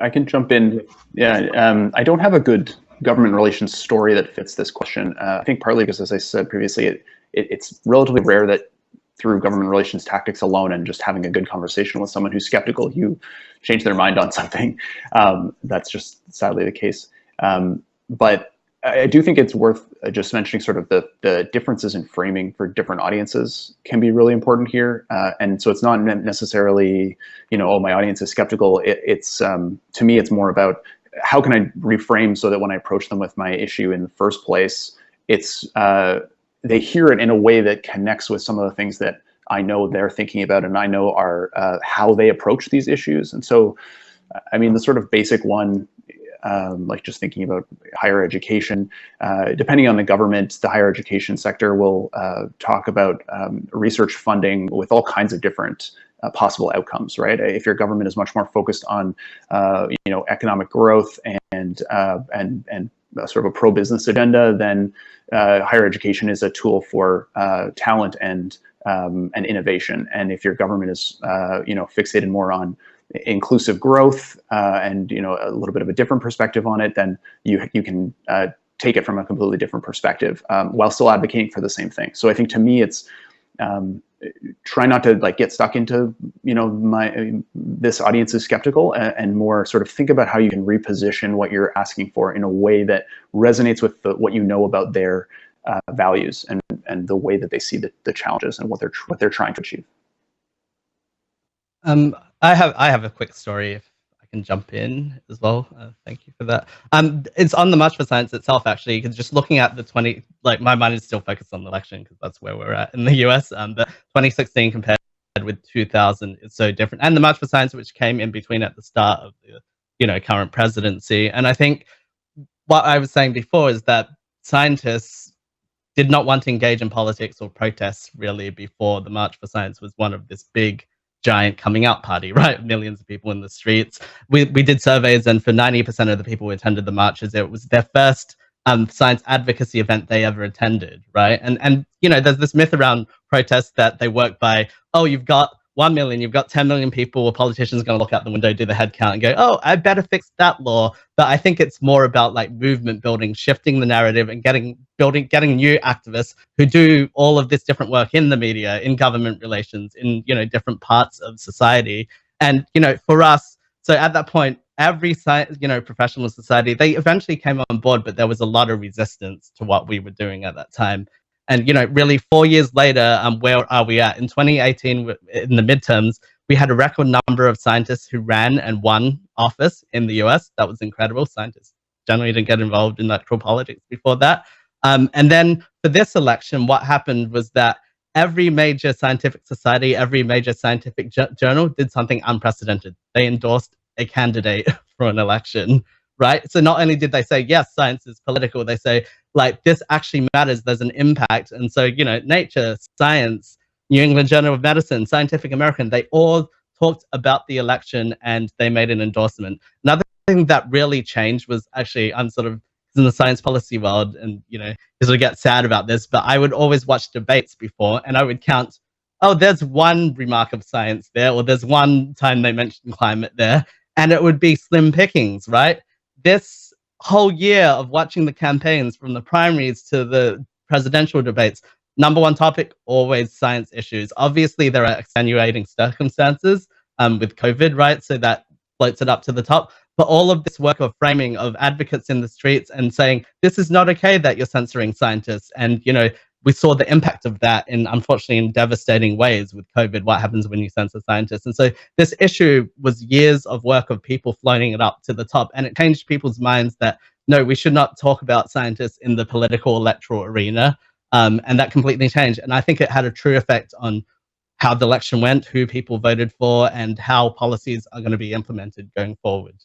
I can jump in. Yeah, I don't have a good government relations story that fits this question. I think partly because, as I said previously, it's relatively rare that through government relations tactics alone and just having a good conversation with someone who's skeptical, you change their mind on something. That's just sadly the case. But I do think it's worth just mentioning sort of the differences in framing for different audiences can be really important here. And so it's not necessarily, oh, my audience is skeptical. It's to me, it's more about how can I reframe so that when I approach them with my issue in the first place, it's they hear it in a way that connects with some of the things that I know they're thinking about and I know are how they approach these issues. And so, I mean, the sort of basic one, like just thinking about higher education, depending on the government, the higher education sector will talk about research funding with all kinds of different possible outcomes, right? If your government is much more focused on, economic growth and sort of a pro-business agenda, then higher education is a tool for talent and innovation. And if your government is, fixated more on inclusive growth and a little bit of a different perspective on it, then you can take it from a completely different perspective while still advocating for the same thing. So I think to me, it's try not to get stuck into this audience is skeptical, and more sort of think about how you can reposition what you're asking for in a way that resonates with what you know about their values and the way that they see the challenges and what they're trying to achieve. I have a quick story if I can jump in as well. Thank you for that. It's on the March for Science itself, actually, because just looking at the my mind is still focused on the election because that's where we're at in the US. But 2016 compared with 2000 is so different. And the March for Science, which came in between at the start of the current presidency. And I think what I was saying before is that scientists did not want to engage in politics or protests really before the March for Science was one of this big giant coming out party, right? Millions of people in the streets. We did surveys, and for 90% of the people who attended the marches, it was their first science advocacy event they ever attended, right? And there's this myth around protests that they work by, oh, you've got 1 million, you've got 10 million people, a politician's going to look out the window, do the head count and go, oh, I better fix that law. But I think it's more about movement building, shifting the narrative and getting new activists who do all of this different work in the media, in government relations, in, different parts of society. And, for us, so at that point, every professional society, they eventually came on board, but there was a lot of resistance to what we were doing at that time. And, really 4 years later, where are we at? In 2018, in the midterms, we had a record number of scientists who ran and won office in the US. That was incredible. Scientists generally didn't get involved in electoral politics before that. And then for this election, what happened was that every major scientific society, every major scientific journal did something unprecedented. They endorsed a candidate for an election, right? So not only did they say, yes, science is political, they say, this actually matters, there's an impact. And so, Nature, Science, New England Journal of Medicine, Scientific American, they all talked about the election and they made an endorsement. Another thing that really changed was actually, I'm sort of in the science policy world, and you know, you sort of get sad about this, but I would always watch debates before and I would count, oh, there's one remark of science there, or there's one time they mentioned climate there, and it would be slim pickings, right? This whole year of watching the campaigns from the primaries to the presidential debates, number one topic, always science issues. Obviously, there are extenuating circumstances with COVID, right? So that floats it up to the top. But all of this work of framing of advocates in the streets and saying, this is not okay that you're censoring scientists. And, you know, we saw the impact of that in, unfortunately, in devastating ways with COVID, what happens when you censor scientists. And so this issue was years of work of people floating it up to the top. And it changed people's minds that, no, we should not talk about scientists in the political electoral arena. And that completely changed. And I think it had a true effect on how the election went, who people voted for, and how policies are going to be implemented going forward.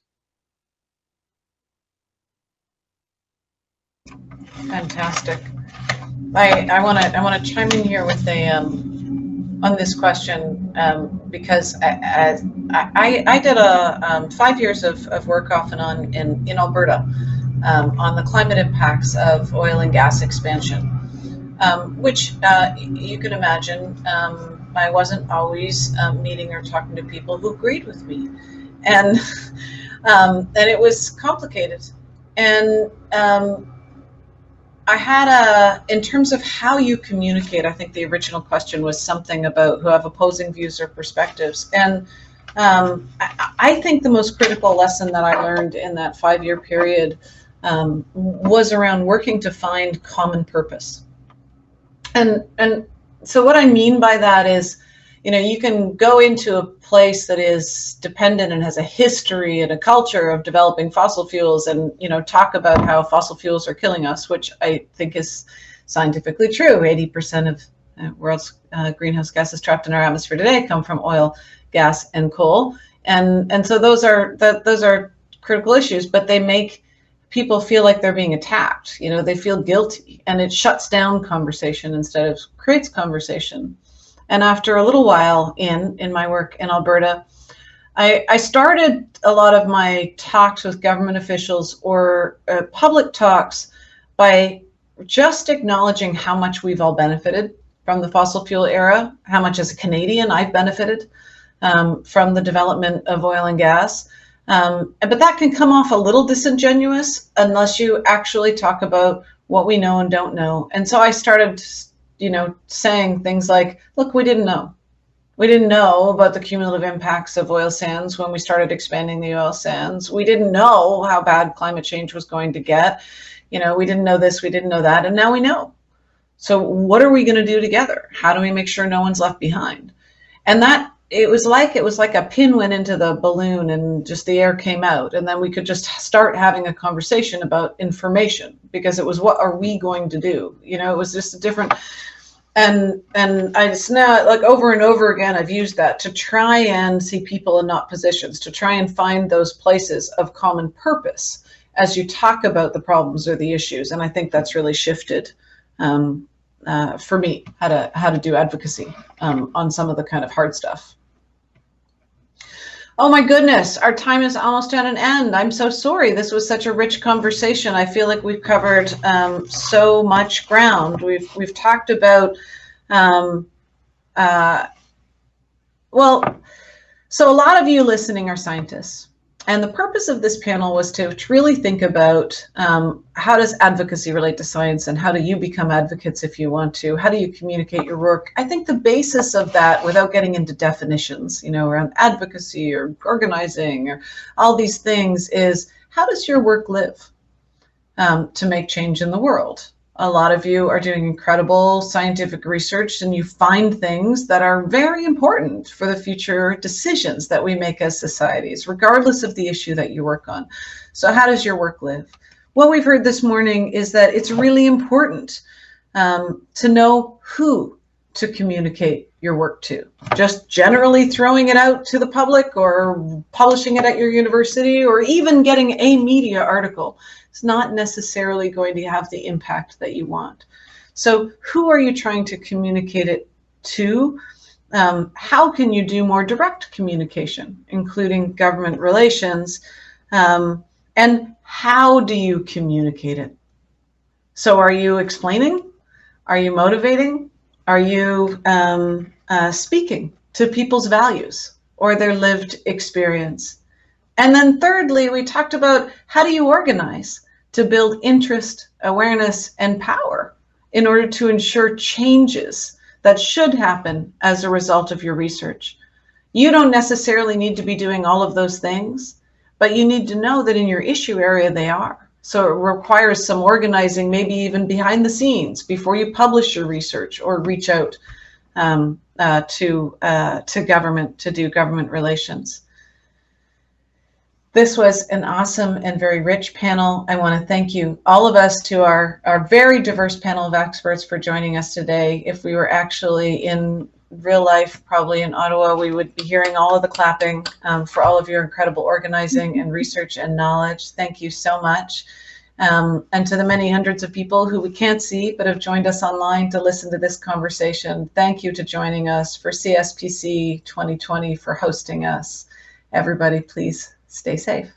Fantastic. I want to chime in here with a on this question because I did a 5 years of work off and on in Alberta on the climate impacts of oil and gas expansion, which you can imagine I wasn't always meeting or talking to people who agreed with me, and it was complicated. And I had in terms of how you communicate, I think the original question was something about who have opposing views or perspectives. And I think the most critical lesson that I learned in that 5-year period was around working to find common purpose. And so what I mean by that is, you know, you can go into a place that is dependent and has a history and a culture of developing fossil fuels and, you know, talk about how fossil fuels are killing us, which I think is scientifically true. 80% of the world's greenhouse gases trapped in our atmosphere today come from oil, gas, and coal. And so those are critical issues, but they make people feel like they're being attacked. You know, they feel guilty, and it shuts down conversation instead of creates conversation. And after a little while in my work in Alberta, I started a lot of my talks with government officials or public talks by just acknowledging how much we've all benefited from the fossil fuel era, how much as a Canadian I've benefited from the development of oil and gas. But that can come off a little disingenuous unless you actually talk about what we know and don't know. And so I started, you know, saying things like, look, we didn't know. We didn't know about the cumulative impacts of oil sands when we started expanding the oil sands. We didn't know how bad climate change was going to get. You know, we didn't know this, we didn't know that, and now we know. So what are we going to do together? How do we make sure no one's left behind? And that it was like a pin went into the balloon and just the air came out, and then we could just start having a conversation about information, because it was, what are we going to do? You know, it was just a different, and I just now, like, over and over again, I've used that to try and see people and not positions, to try and find those places of common purpose as you talk about the problems or the issues. And I think that's really shifted for me how to do advocacy on some of the kind of hard stuff. Oh my goodness, our time is almost at an end. I'm so sorry. This was such a rich conversation. I feel like we've covered so much ground. We've talked about, well, so a lot of you listening are scientists. And the purpose of this panel was to really think about how does advocacy relate to science, and how do you become advocates if you want to? How do you communicate your work? I think the basis of that, without getting into definitions, you know, around advocacy or organizing or all these things, is how does your work live to make change in the world? A lot of you are doing incredible scientific research, and you find things that are very important for the future decisions that we make as societies, regardless of the issue that you work on. So how does your work live? What we've heard this morning is that it's really important to know who to communicate your work to. Just generally throwing it out to the public or publishing it at your university or even getting a media article, it's not necessarily going to have the impact that you want. So who are you trying to communicate it Two, how can you do more direct communication, including government relations, and how do you communicate it? So are you explaining? Are you motivating? Are you speaking to people's values or their lived experience? And then thirdly, we talked about how do you organize to build interest, awareness, and power in order to ensure changes that should happen as a result of your research. You don't necessarily need to be doing all of those things, but you need to know that in your issue area they are. So it requires some organizing, maybe even behind the scenes before you publish your research or reach out to government to do government relations. This was an awesome and very rich panel. I want to thank you, all of us, to our very diverse panel of experts for joining us today. If we were actually in real life, probably in Ottawa, we would be hearing all of the clapping for all of your incredible organizing and research and knowledge. Thank you so much. And to the many hundreds of people who we can't see but have joined us online to listen to this conversation, thank you to joining us, for CSPC 2020 for hosting us. Everybody, please stay safe.